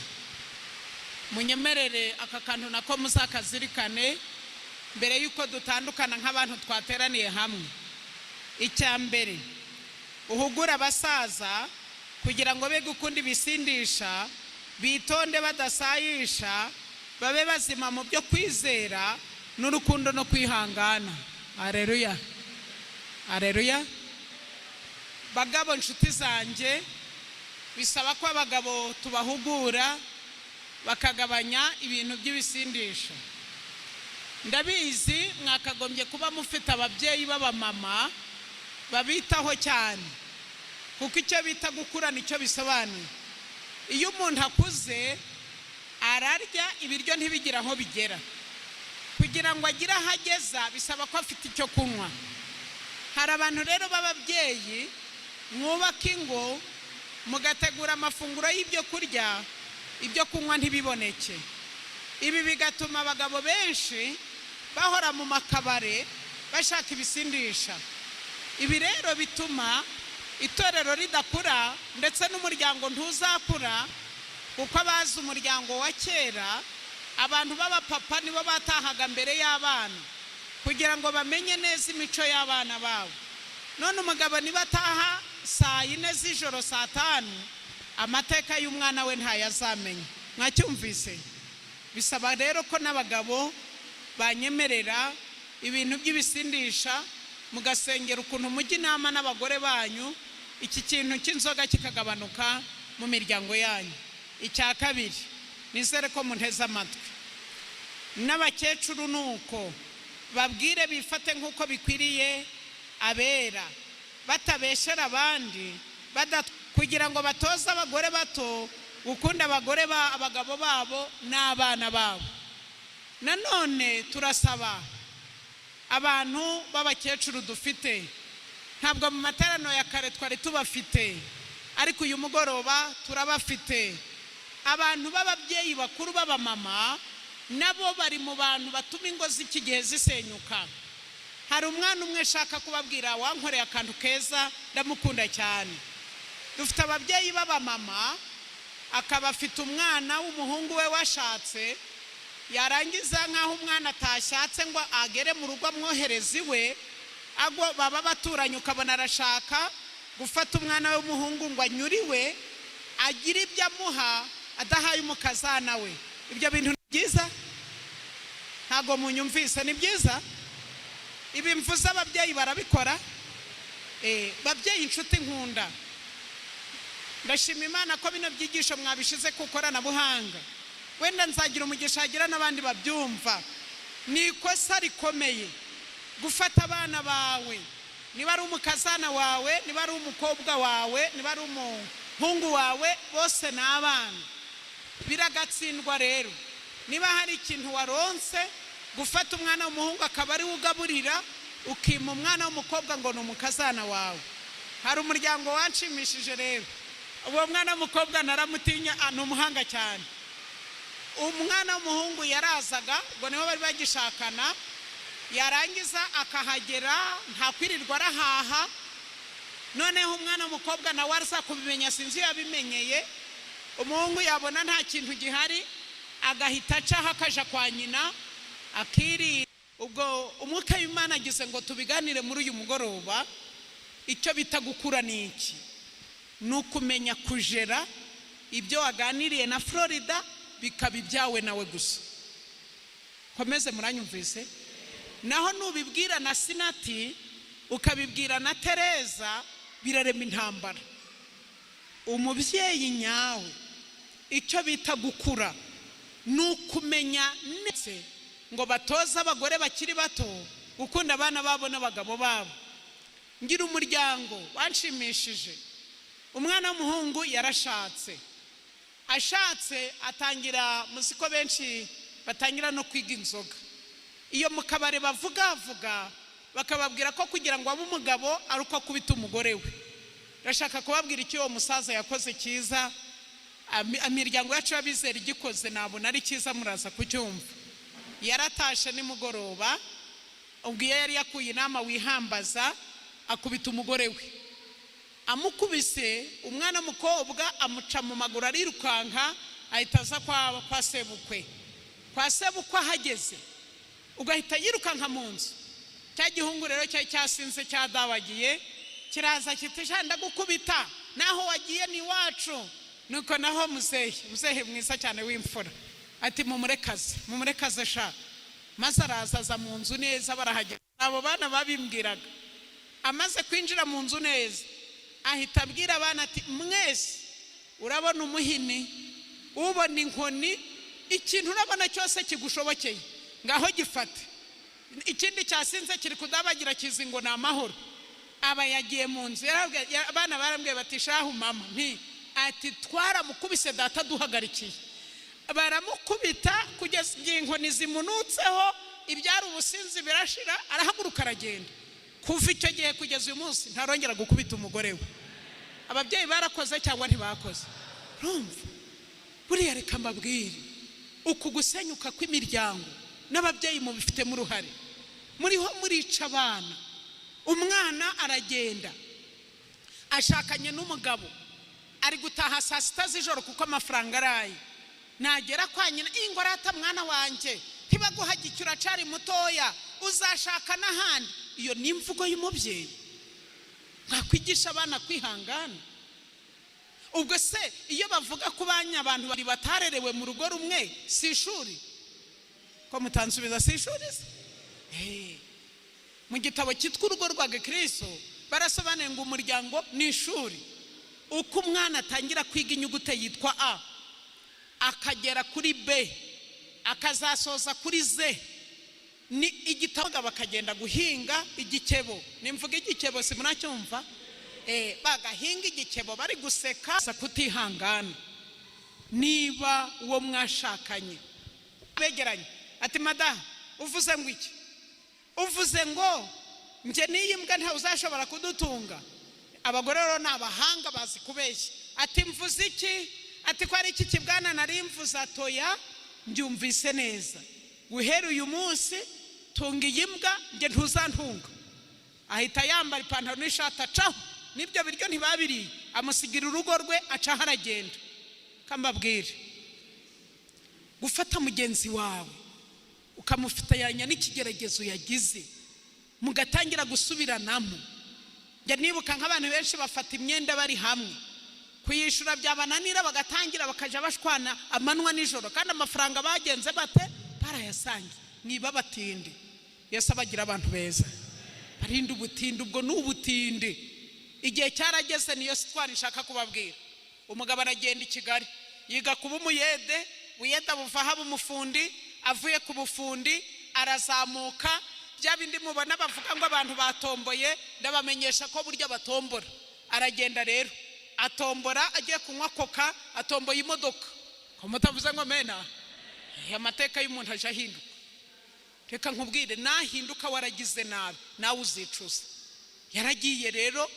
Munyemerere aka kantu nako muzakazirikane mbere yuko dutandukana nk'abantu twateraniye hamwe. Icya mbere, uhugura abasaza kugira ngo be gukunda ibisindisha, bitonde badasayisha, babe bazima mu byo kwizera n'urukundo no kwihangana. Haleluya, haleluya. Bagabo nshuti zanjye, bisaba ko abagabo tubahugura bakagabanya ibintu by'ibisindisha. Ndabizi mwakagombye kuba mufite ababyeyi b'abamama babitaho cyane, kuko icyo bita gukura nicyo bisobanuye. Iyo umuntu akuze ararya ibiryo ntibigira aho bigera. Kugira ngo agire aho ageza bisaba ko afite icyo kunywa. Hari abantu rero b'ababyeyi mwubaka ingo mugategura amafunguro y'ibyo kurya, ibyo kunywa ntibiboneke. Ibi bigatuma abagabo benshi bahora mu makabare bashaka ibisindisha. Ibi rero bituma itorero ridakura ndetse n'umuryango ntuzakura, kuko abazi umuryango wa kera abantu b'abapapa nibo batahaga mbere y'abana kugira ngo bamenye neza imico y'abana babo. None umugabo niba ataha saa 4 z'ijoro saa 5, amateka y'umwana we ntayazamenya. Mwacyumvise? Bisaba rero ko n'abagabo banyemerera ibintu by'ibisindisha, mugasengera ukuntu mujya inama n'abagore banyu iki kintu cy'inzoga kikagabanuka mu miryango yanyu. Icya kabiri, nizere ko munteze amatwi. N'abakecuru nuko babwire bifate nk'uko bikwiriye abera, batabeshera abandi, kugira ngo batoze abagore bato gukunda abagabo babo n'abana babo. Nanone turasaba abantu b'abakecuru dufite, ntabwo mu materano ya kare twari tubafite, ariko uyu mugoroba turabafite. Abantu b'ababyeyi bakuru b'abamama nabo bari mu bantu batuma ingo z'iki gihe zisenyuka. Hari umwana umwe shaka kubabwira wankoreye akantu keza, ndamukunda cyane. Dufite ababyeyi b'abamama, akaba afite umwana w'umuhungu we washatse, yarangiza nkaho umwana atashatse ngo agere mu rugo amwohereza iwe, agwo baba baturanye ukabona arashaka gufata umwana w'umuhungu ngo anyuriwe agira ibyo amuha adahaye umukazana we. Ibyo bintu ni byiza? Ntago munyumvise ni byiza? Ibi mvuze ababyeyi barabikora? Babyeyi inshuti nkunda, ndashima Imana ko bino byigisho mwabishize ku ikoranabuhanga. Wenda nzagira umugisha agira n'abandi babyumva. Ni ikosa rikomeye gufata abana bawe, niba ari umukazana wawe, niba ari umukobwa wawe, niba ari umuhungu wawe, bose n'abana, biragatsindwa rero. Niba hari ikintu waronse, gufata umwana w'umuhungu akaba ari ugaburira, ukima umwana w'umukobwa ngo ni umukazana wawe. Hari umuryango wanshimishije rero. Uwo mwana w'umukobwa naramutinya, ni umuhanga cyane. Umwana w'umuhungu yarazaga, ngo niho bari bagishakana, yarangiza akahagera nta kwirirwa arahaha. Noneho umwana w'umukobwa nawe arasa kubimenya, sinzi yabimenyeye. Umuhungu yabona nta kintu gihari, agahita acaho akaja kwa nyina akiri. Ubwo umwuka w'Imana agize ngo tubiganire muri uyu mugoroba. Icyo bita gukura ni iki? Ni ukumenya kujera ibyo waganiriye na Florida bikaba ibyawe nawe gusa. Komeze muranyumvise. Naho nubibwira na Sinati ukabibwira na Tereza, birarema intambara. Umubyeyi nyawe icyo bita gukura ni ukumenya ndetse ngo batoza abagore bakiri bato gukunda abana babo n'abagabo babo. Ngira umuryango wanshimishije. Umwana w'umuhungu yarashatse, ashatse atangira muziko benshi batangira no kwiga inzoga. Iyo mu kabare bavuga bakababwira ko kugira ngo abe umugabo ari uko akubita umugore we. Rashaka kubabwira icyo uwo musaza yakoze cyiza. Imiryango yacu y'abizera igikoze nabona ari cyiza, muraza kucyumva. Yaratashe nimugoroba, ubwiye yari yakuye inama wihambaza, akubita umugore we. Amukubise, umwana mukobwa amuca mu maguru arirukanka, ahita aza kwa sebukwe. Kwa sebukwe ahageze, ugahita yirukanka mu nzu. Cya gihungu rero cyari cyasinze cyadawagiye, kiraza kiti shanda gukubita, naho wagiye ni wacu. Nuko naho muzehe mwiza cyane w'imfura ati mumurekaze sha. Maze araza mu nzu neza, barahagera. Abo bana babimbwiraga. Amaze kwinjira mu nzu neza, ahita abwira abana ati mwese urabona umuhini, ubona inkoni, ikintu urabona cyose kigushobokeye ngaho gifate. Ikindi cyasinze kiri kudabagira kizi ngo ni amahoro. Aba yagiye mu nzu, abana barambwiye bati shahu mama ati twaramukubise data duhagarikiye. Baramukubita kugeza inkoni zimunutseho, ibyari ubusinzi birashira, arahaguruka aragenda. Kuva icyo gihe kugeza uyu munsi ntarongera gukubita umugore we. Ababyeyi barakoze cyangwa ntibakoze? Rumva buriya reka mbabwire, uku gusenyuka kw'imiryango n'ababyeyi mubifitemo uruhare. Muriho murica abana. Umwana aragenda ashakanye n'umugabo, ari gutaha saa sita z'ijoro kuko amafaranga araye. Nagera kwa nyina, ingorata mwana wanje ntibaguhagicyura cari mutoya, uzashaka n'ahandi. Iyo ni imvugo y'umubyeyi. Mwakwigisha abana kwihangana. Ubwo se iyo bavuga ko abantu bari batarerewe mu rugo rumwe, si ishuri ko mutansubiza? Si ishuri se? Mu gitabo cyitwa Urugo rwa Gikristo barasobanuye ngo umuryango ni ishuri. Uko umwana atangira kwiga inyugute yitwa A, akagera kuri B, akazasoza kuri Z, ni igitabo bakagenda guhinga igikebo. Nimvuga igikebo si munacyumva? Bagahinga igikebo bari guseka kutihangana. Niba uwo mwashakanye begeranye ati mada uvuze ngo iki? Uvuze ngo nje niyi mbwa nta uzashobora kudutunga. Abagore rero n'abahanga bazi kubeshya. Ati mvuze iki? Ati ko ari iki kibwana nari mvuze? Atoya mbyumvise neza, guhera uyu munsi tunga iyi mbwa nje ntuzantunga. Ahita yambara ipantaro n'ishati acaho, nibyo biryo ntibabiriye, amusigira urugo rwe acaho aragenda. Kambabwire, gufata mugenzi wawe ukamufitanya n'ikigeragezo yagize, mugatangira gusubiranamo. Njya nibuka nk'abantu benshi bafata imyenda bari hamwe, kuyishura byabananira bagatangira bakaja bashwana amanwa nijoro, kandi amafaranga bagenze bate barayasangiye. Niba batindi, Yesu abagira abantu beza. Barinda ubutindi, ubwo n'ubutindi. Igihe cyarageze niyo sitwari nshaka kubabwira. Umugabo aragenda i Kigali, yiga kuba umuyede, uyeda buva haba umufundi, avuye ku bufundi arazamuka. Bya bindi mubona bavuga ngo abantu batomboye, ndabamenyesha ko burya batombora. Aragenda rero atombora, agiye kunywa koka, atomboye imodoka. ko mutavuze ngo mena amateka y'umuntu aje ahinduka. Reka nkubwire, nahinduka waragize nabi nawe uzicuza. Yaragiye rero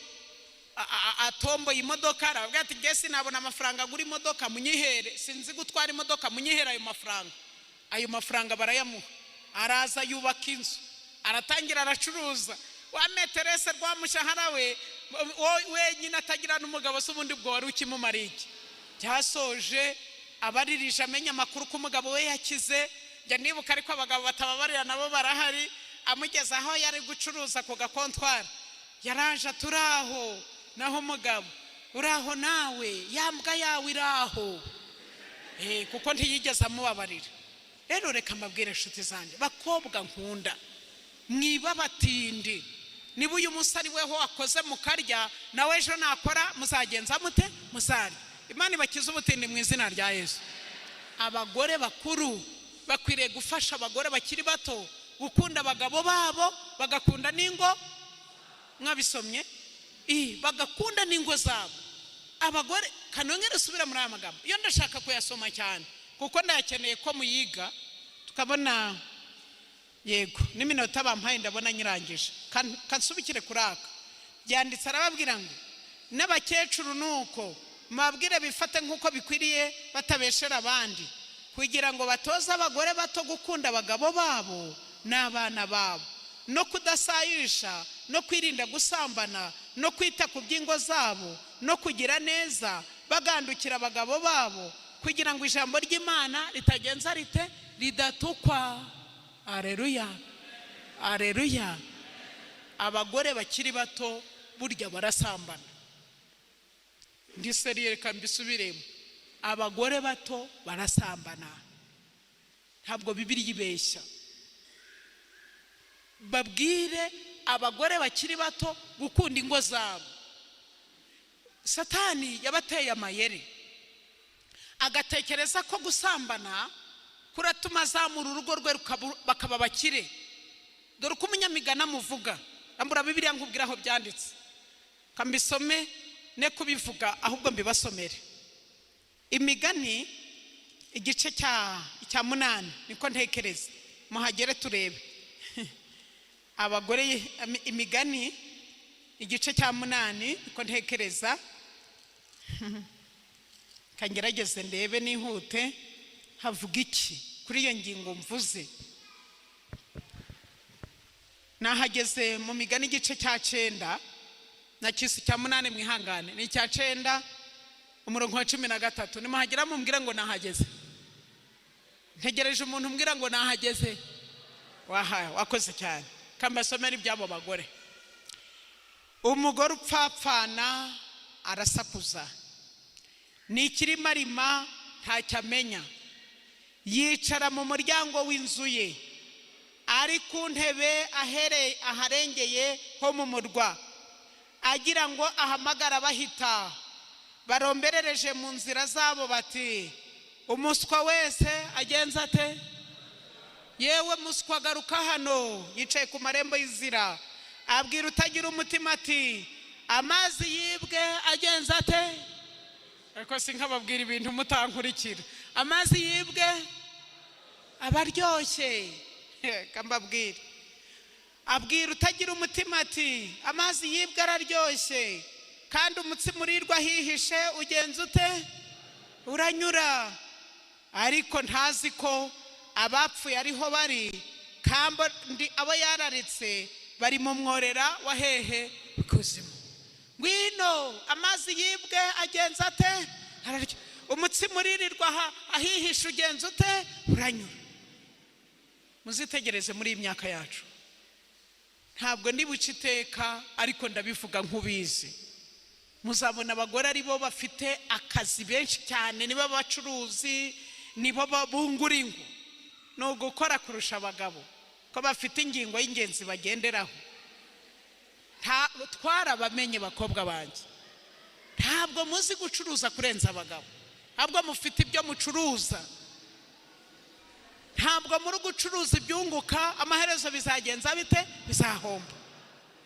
atomboye imodoka, aravuga ati ngese nabona amafaranga agura imodoka munyihere, sinzi gutwara imodoka munyihera ayo mafaranga barayamuha. Araza yubaka inzu, aratangira aracuruza. Wa meterese rwa mushahara we wenyine atagira n'umugabo, se ubundi bwo wari ukimumariye iki? Byasoje abaririsha amenya amakuru ko umugabo we yakize. Njya nibuka ariko abagabo batababarira nabo barahari. Amugeza aho yari gucuruza ku gakontwara, yaraje turaho naho umugabo uraho nawe, yambwa yawe iraho. Kuko ntiyigeze amubabarira. Rero reka mbabwire inshuti zanjye, bakobwa nkunda, mwiba batindi. Niba uyu musari weho akoze mukarya, nawe ejo nakora muzagenza mute? Musari. Imana ibakize ubutindi mu izina rya Yesu. Abagore bakuru bakwiriye gufasha abagore bakiri bato gukunda abagabo babo, bagakunda n'ingo. Mwabisomye? Bagakunda n'ingo zabo. Abagore kanongere subira muri aya magambo, iyo ndashaka kuyasoma cyane kuko ndayakeneye ko muyiga tukabona. Yego, n'iminota bampaye ndabona nyirangije. Kansubikire kuraka. Byanditse arababwira ngo n'abakecuru nuko mabwire bifate nkuko bikwiriye, batabeshera abandi, kugira ngo batoze abagore bato gukunda abagabo babo n'abana babo, no kudasayisha, no kwirinda gusambana, no kwita ku by'ingo zabo, no kugira neza, bagandukira abagabo babo, kugira ngo ijambo ry'Imana ritagenza rite? Ridatukwa. Aleluya, aleluya. Abagore bakiri bato burya barasambana. Ndiseriye, reka mbisubiremo, abagore bato barasambana. Ntabwo Bibiliya ibeshya. Babwire abagore bakiri bato gukunda ingo zabo. Satani yabateye amayeri, agatekereza ko gusambana kuratuma azamura urugo rwe bakaba bakire. Dore uko umunyamigani amuvuga. Ambura Bibiliya nkubwira aho byanditse, kambisome ne kubivuga ahubwo mbibasomere. Imigani igice cya 8 niko ntekereza, muhagere turebe. Abagore, Imigani igice cya 8 niko ntekereza. Kangerageze ndebe n'ihute havuga iki kuri iyo ngingo mvuze. Nahageze mu Migani igice cya 9 na kisi cya 8 mwihangane, ni cya 9 umurongo wa 13. Nimuhagera mumbwira ngo nahageze. Ntegereje umuntu umbwira ngo nahageze. Wakoze cyane. Kambasomera ibyabo bagore. Umugore upfapfana arasakuza, n'ikirimarima ntacyamenya, yicara mu muryango w'inzu ye, ari ku ntebe aharengeye ho mu murwa, agira ngo ahamagara bahita, baromberereje mu nzira zabo bati, umuswa wese agenza ate? Yewe muswa garuka hano. Yicaye ku marembo y'inzira, abwira utagira umutima ati, amazi yibwe agenza ate? Ariko sinkababwira ibintu mutankurikira. Amazi yibwe abaryoshye. Kambabwira. Abwira utagira umutima ati, amazi yibwe araryoshye, kandi umutsima urirwa hihishe ugenza ute? Uranyura. Ariko ntazi ko abapfuye ariho bari, kandi abo yararitse bari mu mworera wa hehe? Kuzimu. Ngwino, amazi yibwe agenza ate? Araryo. Umutsima uririrwa ahihishe ugenza ute? Uranyura. Muzitegereze muri imyaka yacu. Ntabwo ndibuca iteka, ariko ndabivuga nk'ubizi. Muzabona abagore ari bo bafite akazi benshi cyane, nibo bacuruzi, nibo babungura ingo, no gukora kurusha abagabo, ko bafite ingingo y'ingenzi bagenderaho. Twarabamenye bakobwa banjye, ntabwo muzi gucuruza kurenza abagabo, ntabwo mufite ibyo mucuruza, ntabwo muri gucuruza ibyunguka, amaherezo bizagenza bite? Bizahomba.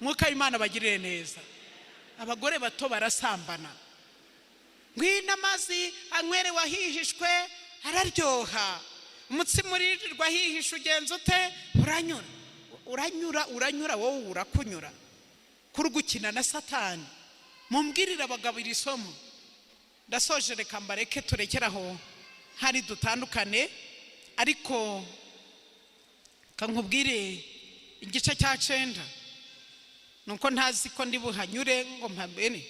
Mwuka w'Imana bagirire neza. Abagore bato barasambana. Ngwino amazi anywere wahihishwe araryoha. Umutsima urirwa hihisha ugenza ute? Uranyura wowe urakunyura. Kuri gukina na Satani. Mumbwirira abagabo iri somo. Ndasoje reka mbareke turekeraho hari dutandukane, ariko kankubwire igice cya 9 nuko ntazi ko ndi buhanyure ngo mpabene.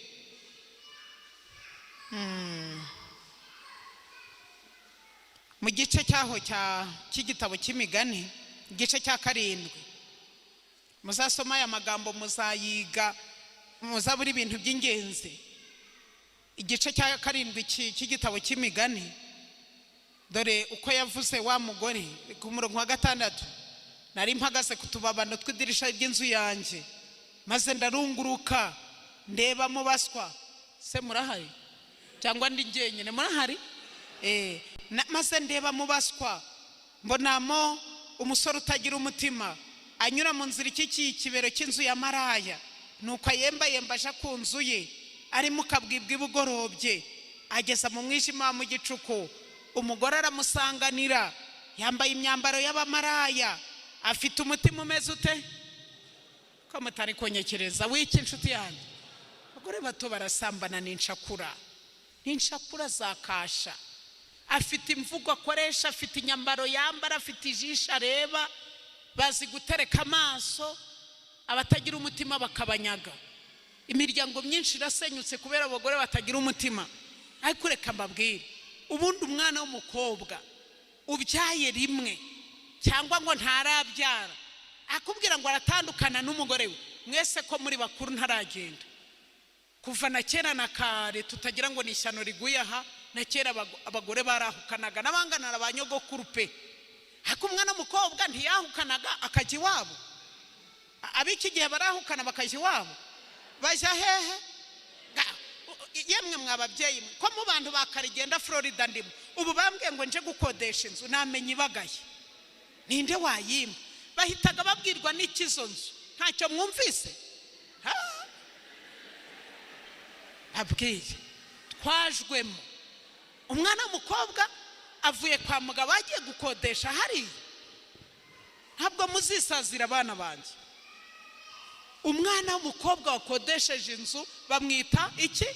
Mu gice cyaho cy'igitabo cy'imigani, igice cya 7, muzasoma aya magambo, muzayiga, muzabura ibintu by'ingenzi. Igice cya 7 cy'igitabo cy'imigani, dore uko yavuze wa mugore ku murongo wa 6. Nari mpagaze ku tubabano tw'idirisha ry'inzu yanjye, maze ndarunguruka ndeba mu baswa. Se murahari cyangwa ndi ngenyine? Murahari? Maze ndeba mu baswa, mbonamo umusore utagira umutima anyura mu nzira ikibero cy'inzu ya maraya. Nuko ayembayemba aja ku nzu ye, ari mu kabwibwi bugorobye. Ageza mu mwijima mu gicuku, umugore aramusanganira, yambaye imyambaro y'abamaraya, afite umutima umeze ute? Ko mutari konyekereza wiki inshuti yanjye. Abagore bato barasambana n'inshakura zakasha. Afite imvugo akoresha, afite inyambaro yambara, afite ijisho areba, bazi gutereka amaso, abatagira umutima bakabanyaga. Imiryango myinshi irasenyutse kubera abagore batagira umutima. Ariko reka mbabwire, ubundi umwana w'umukobwa ubyaye rimwe cyangwa ngo ntarabyara, akubwira ngo aratandukana n'umugore we, mwese ko muri bakuru ntaragenda. Kuva na kera na kare tutagira ngo ni ishyano riguye aha, na kera abagore barahukanaga n'abangana abanyogokuru pe. Ariko umwana w'umukobwa ntiyahukanaga akajya iwabo. Abiki gihe barahukana bakajya iwabo, bajya hehe? Yemwe mwababyeyi ko mu bantu bakarigenda Florida ndimo, ubu bambwiye ngo nje gukodesha inzu, namenye ibagaye. Ninde wayima? Bahitaga babwirwa n'ikizo nzu, ntacyo mwumvise? Abwiye twajwemo. Umwana w'umukobwa avuye kwa mugabo agiye gukodesha hariya. Ntabwo muzisazira abana banjye. Umwana w'umukobwa wakodesheje inzu bamwita iki?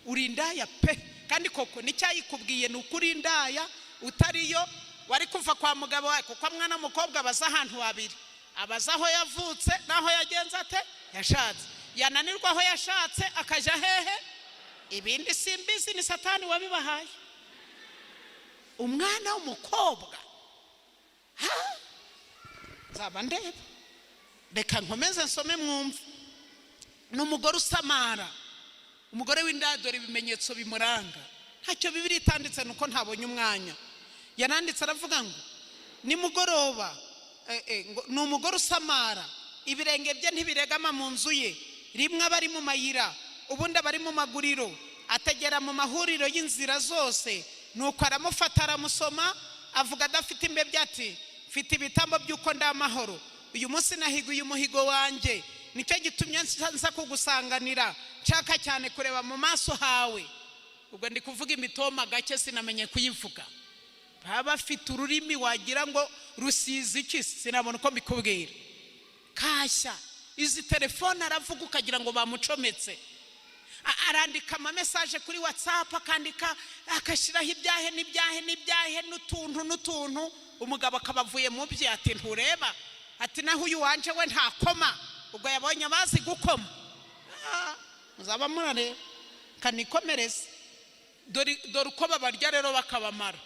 Urindaya pe. Kandi koko nicyayikubwiye ni ukuri indaya utariyo wari kuva kwa mugabo wawe, kuko mwana w'umukobwa abaza ahantu habiri. Abaza aho yavutse naho yagenza ate yashatse. Yananirwa aho yashatse akaja hehe? Ibindi simbizi, ni Satani wabibahaye. Umwana w'umukobwa zaba ndeba. Reka nkomeze nsome mwumve. N'umugore usamara, umugore w'indadore ibimenyetso bimuranga. Ntacyo Bibiliya itanditse nuko ntabonye umwanya. Yananditse aravuga ngo nimugoroba ni umugore usamara, ibirenge bye ntibiregama mu nzu ye, rimwe abari mu mayira, ubundi abari mu maguriro, ategera mu mahuriro y'inzira zose. Nuko aramufata aramusoma, avuga adafite imbebya ati, mfite ibitambo by'uko ndamahoro, uyu munsi nahiguye umuhigo wanjye, nicyo gitumye nza kugusanganira, nshaka cyane kureba mu maso hawe. Ubwo ndi kuvuga imitoma gake sinamenye kuyivuga. Baba afite ururimi wagira ngo rusizi iki, sinabona uko mbikubwira. Kashya izi telefone aravuga ukagira ngo bamucometse. Arandika ama message kuri WhatsApp, akandika akashiraho ibyahe n'utuntu. Umugabo akabavuye mu bye ati ntureba, ati naho uyu wanje we ntakoma. Ubwo yabonye bazi gukoma. Muzaba murare kanikomereze. Dore uko babarya rero bakabamara.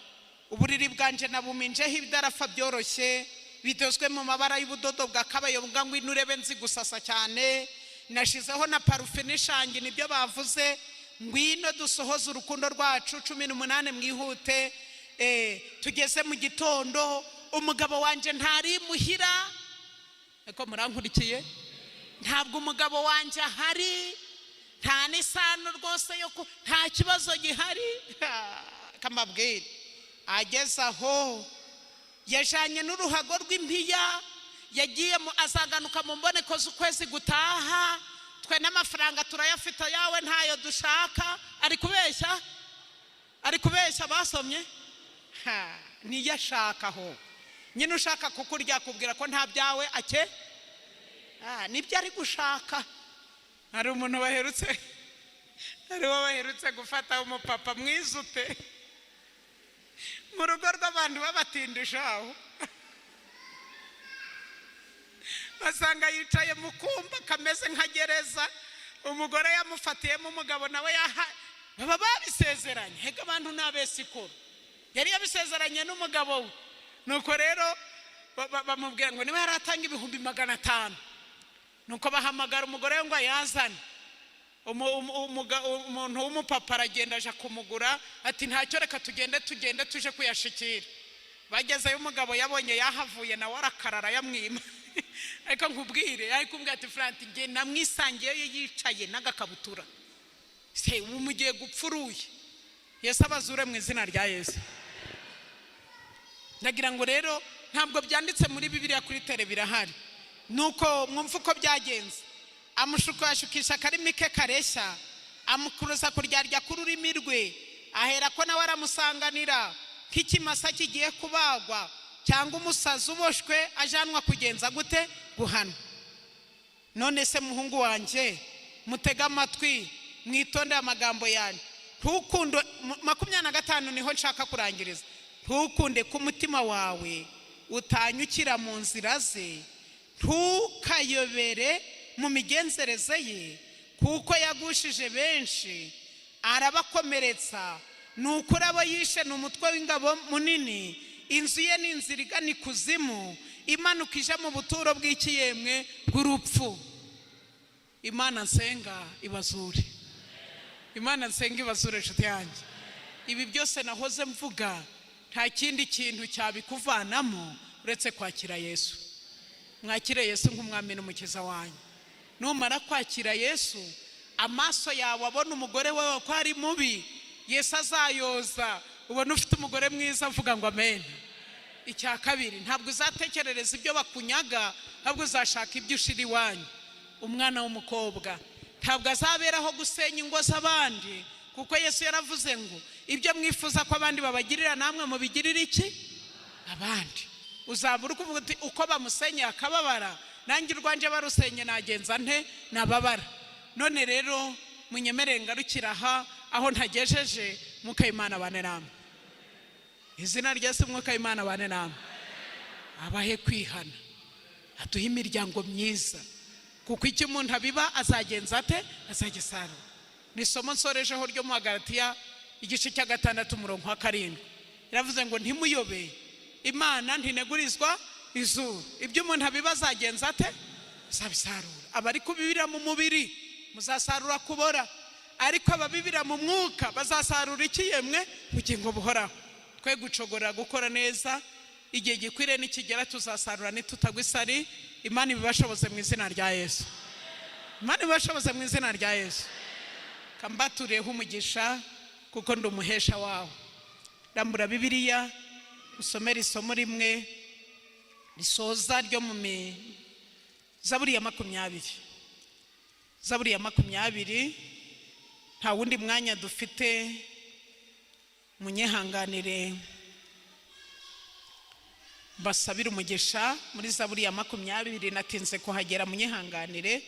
Uburiri bwanje nabuminjeho ibidarafa byoroshye, bidozwe mu mabara y'ubudodo bwa kabayonga ngo inurebe nzi gusasa cyane. Nashizeho na parufe n'ishangi, nibyo bavuze. Ngwino dusohoze urukundo rwacu 18 mwihute. Tugeze mu gitondo, umugabo wanje ntari muhira. Eko murankurikiye? Ntabwo umugabo wanje ahari, nta nisano rwose yo nta kibazo gihari. Kamabwira ageze aho yajanye n'uruhago rw'impiya, yagiye azaganuka mu mboneko z'ukwezi gutaha. Twe n'amafaranga turayafite yawe ntayo dushaka. Ari kubeshya? ari kubeshya basomye niyo ashakaho nyine ushaka kukurya kubwira ko nta byawe ake nibyo ari gushaka. hari umuntu baherutse gufata umupapa mwizute mu rugo rw'abantu babatindishaho basanga yicaye mu kumba kameze nka gereza, umugore yamufatiyemo, umugabo nawe baba babisezeranye. Hega abantu n'abesikuru yari yabisezeranye n'umugabo we, nuko rero bamubwira ngo niba yaratanga 500,000, nuko bahamagara umugore we ngo yazane. umuntu w'umupapa aragenda aje kumugura, ati ntacyo reka tugende tuje kuyashikira. Bagezeyo umugabo yabonye yahavuye nawe arakarara yamwima. Ariko nkubwire kumbwira ati Franti nge namwisangiye yicaye n'agakabutura se umugiye gupfuruye. Yesu abazure mu izina rya Yesu. Ndagira ngo rero ntabwo byanditse muri Bibiliya kuri tele birahari, nuko mwumva uko byagenze. Amushukashukisha karimi ke kareshya, amukuruza kuryarya kururimi rwe, ahera ko nawe aramusanganira nk'ikimasa kigiye kubagwa cyangwa umusazi uboshwe ajanwa kugenza gute guhana. None se muhungu wanje mutega amatwi mwitonde amagambo yanyu. Ntukunde 25 niho nshaka kurangiriza. Ntukunde ku mutima wawe utanyukira mu nzira ze, ntukayobere mu migenzereze ye, kuko yagushije benshi arabakomeretsa. Nukuri abo yishe n'umutwe w'ingabo munini, inzu ye n'inzira igana ikuzimu, imanuka ije mu buturo bw'ikiyemwe bw'urupfu. Imana nsenga ibazure, Imana nsenga ibazure nshuti yanjye. Ibi byose nahoze mvuga nta kindi kintu cyabikuvanamo uretse kwakira Yesu. Mwakire Yesu nk'umwami n'umukiza wanyu. Numara kwakira Yesu, amaso yawe abona umugore wawe ko ari mubi, Yesu azayoza. Ubona ufite umugore mwiza avuga ngo amen. Icya kabiri, ntabwo uzatekerereza ibyo bakunyaga, ntabwo uzashaka ibyo ushira iwanyu. Umwana w'umukobwa ntabwo azaberaho gusenya ingo z'abandi, kuko Yesu yaravuze ngo ibyo mwifuza ko abandi babagirira namwe mubigirira iki abandi. Uzabura kuvuga uti uko bamusenye akababara, nanjye urwanje barusenye nagenza nte nababara. None rero munyemerere ngarukira aho ntagejeje. Mwuka w'Imana bane namwe, izina rya Yesu. Mwuka w'Imana bane namwe, abahe kwihana, aduhe imiryango myiza, kuko icyo umuntu abiba azagenza ate azagisarura. Ni isomo nsorejeho ryo mu Galatiya igice cya 6:7. Yaravuze ngo ntimuyobe, Imana ntinegurizwa izuru. Ibyo umuntu abiba azagenza ate azabisarura. Abari kubibira mu mubiri muzasarura kubora, ariko ababibira mu mwuka bazasarura ikiyemwe bugingo buhoraho. Twe gucogora gukora neza, igihe gikwire nikigera tuzasarura nitutagwa isari. Imana ibibashoboze mu izina rya Yesu. Imana ibibashoboze mu izina rya Yesu. Kambatureho umugisha kuko ndi umuhesha wawe. Rambura Bibiliya usomera isomo rimwe risoza ryo mu Zaburi ya 20. Zaburi ya 20. Nta wundi mwanya dufite, munyehanganire basabira umugisha muri Zaburi ya 20. Natinze kuhagera, munyehanganire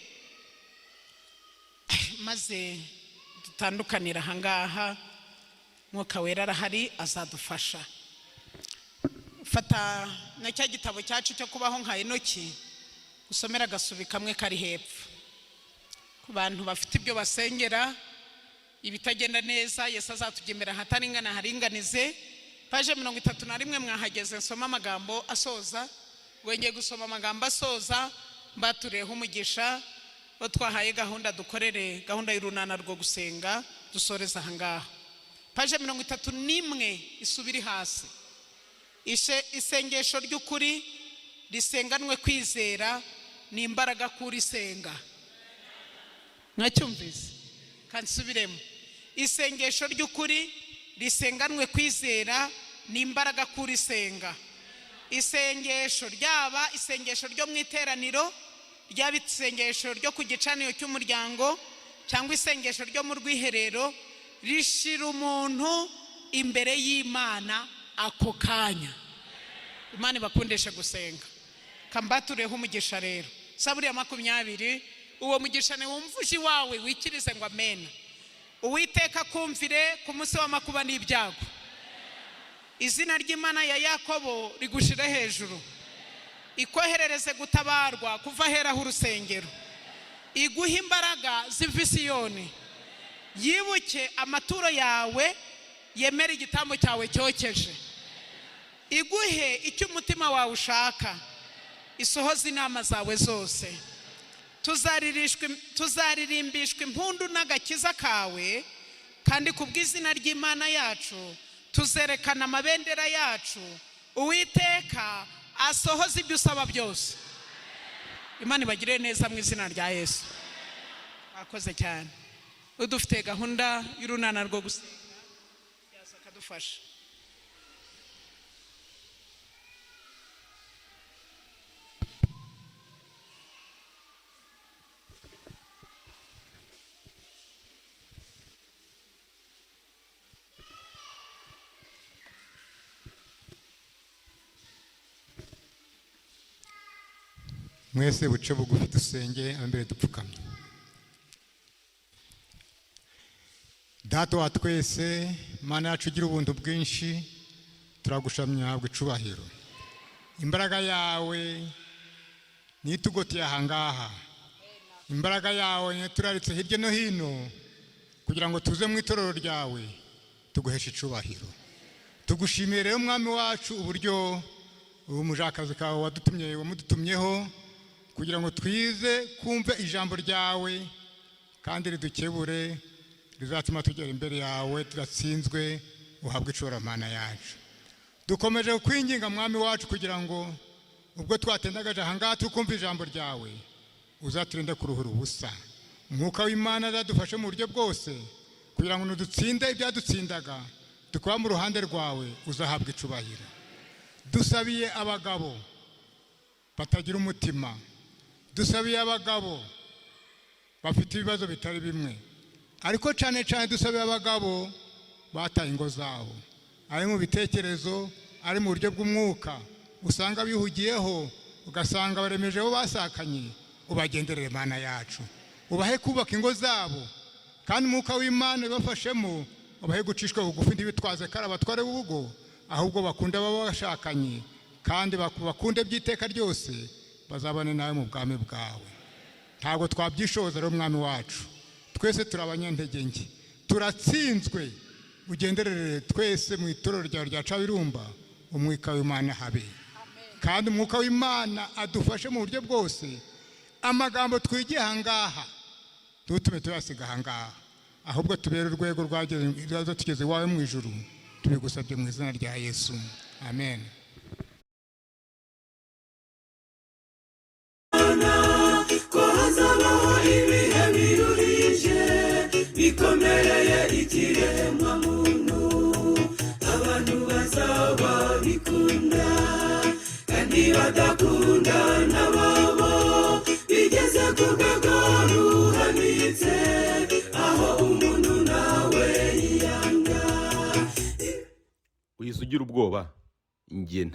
maze dutandukanira ahangaha. Mwuka wera arahari azadufasha. Fata na cya gitabo cyacu cyo kubaho nka Enoki, usomera agasubi kamwe kari hepfo. Ku bantu bafite ibyo basengera ibitagenda neza, Yesu azatugemera hataringana haringanize. Paje 31 mwahageze. Nsoma amagambo asoza, wengeye gusoma amagambo asoza. Mbatureho umugisha bo twahaye gahunda dukorere gahunda y'urunana rwo gusenga dusoreza ahangaha. Paje 31 isubiri hasi. Isengesho ry'ukuri risenganwe kwizera ni imbaraga kuri senga. Mwacyumvise? Kansubiremo. Isengesho ry'ukuri risenganwe kwizera ni imbaraga kuri senga. Isengesho ryaba isengesho ryo mu iteraniro, ryaba isengesho ryo ku gicaniro cy'umuryango, cyangwa isengesho ryo mu rwiherero, rishira umuntu imbere y'Imana ako kanya. Imana ibakundeshe gusenga. Kambatureho umugisha rero. Zaburi ya 20, uwo mugisha ni wumvuji wawe wikirize ngo amen. Uwiteka kumvire ku munsi w'amakuba n'ibyago. Izina ry'Imana ya Yakobo rigushire hejuru. Ikoherereze gutabarwa kuva heraho urusengero. Iguhe imbaraga ziva Siyoni. Yibuke amaturo yawe, yemere igitambo cyawe cyokeje. Iguhe icyo umutima wawe ushaka. Isohoze inama zawe zose. Tuzaririmbishwa impundu n'agakiza kawe, kandi kubw'izina ry'Imana yacu tuzerekana amabendera yacu. Uwiteka asohoze ibyo usaba byose. Imana ibagire neza mu izina rya Yesu. Akoze cyane. Udufite gahunda y'urunana rwo gusenga yaza kadufasha. Mwese buce bugufi dusenge ambere dupfukamye. Data wa twese, Mana yacu ugira ubuntu bwinshi, turagushamya habwe icubahiro. Imbaraga yawe nitugotiye ahangaha. Imbaraga yawe neturaritse hirya no hino kugira ngo tuze mu itorero ryawe tuguheshe icubahiro. Tugushimire rero mwami wacu uburyo umujakazi kawe wamudutumyeho kugira ngo twize kumva ijambo ryawe kandi ridukebure, rizatuma tugera imbere yawe turatsinzwe, uhabwe icubahiro Mana yacu. Dukomeje kwinginga mwami wacu kugira ngo ubwo twatendagaje ahangaha tukumva ijambo ryawe uzaturinde kuruhura ubusa. Umwuka w'Imana azadufashe mu buryo bwose kugira ngo nudutsinde ibyadutsindaga, tukaba mu ruhande rwawe, uzahabwe icubahiro. Dusabiye abagabo batagira umutima, dusabiye abagabo bafite ibibazo bitari bimwe, ariko cyane cyane dusabiye abagabo bataye ingo zabo, ari mu bitekerezo, ari mu buryo bw'umwuka, usanga bihugiyeho, ugasanga baremejeho basakanye. Ubagenderere Mana yacu, ubahe kubaka ingo zabo, kandi umwuka w'Imana ibafashemo, ubahe gucishwa bugufi ntibitwaze kari abatware b'urugo, ahubwo bakunda baba bashakanye, kandi bakunde by'iteka ryose, bazabane nawe mu bwami bwawe. Ntabwo twabyishoza rero mwami wacu, twese turabanyantege nke, turatsinzwe. Ugenderere twese mu itorero ryawe rya Cabirumba, umwuka w'Imana habe, kandi umwuka w'Imana adufashe mu buryo bwose. Amagambo twigiye ahangaha tutume tuyasiga ahangaha, ahubwo tubere urwego rwageze tugeze iwawe mu ijuru. Tubigusabye mu izina rya Yesu, amen. Ko hazabaho ibihe birurije bikomereye ikiremwa muntu, abantu bazaba bikunda kandi badakunda n'ababo bigeze ku rwego ruhanitse, aho umuntu nawe yiyanga. Uhise ugira ubwoba, njye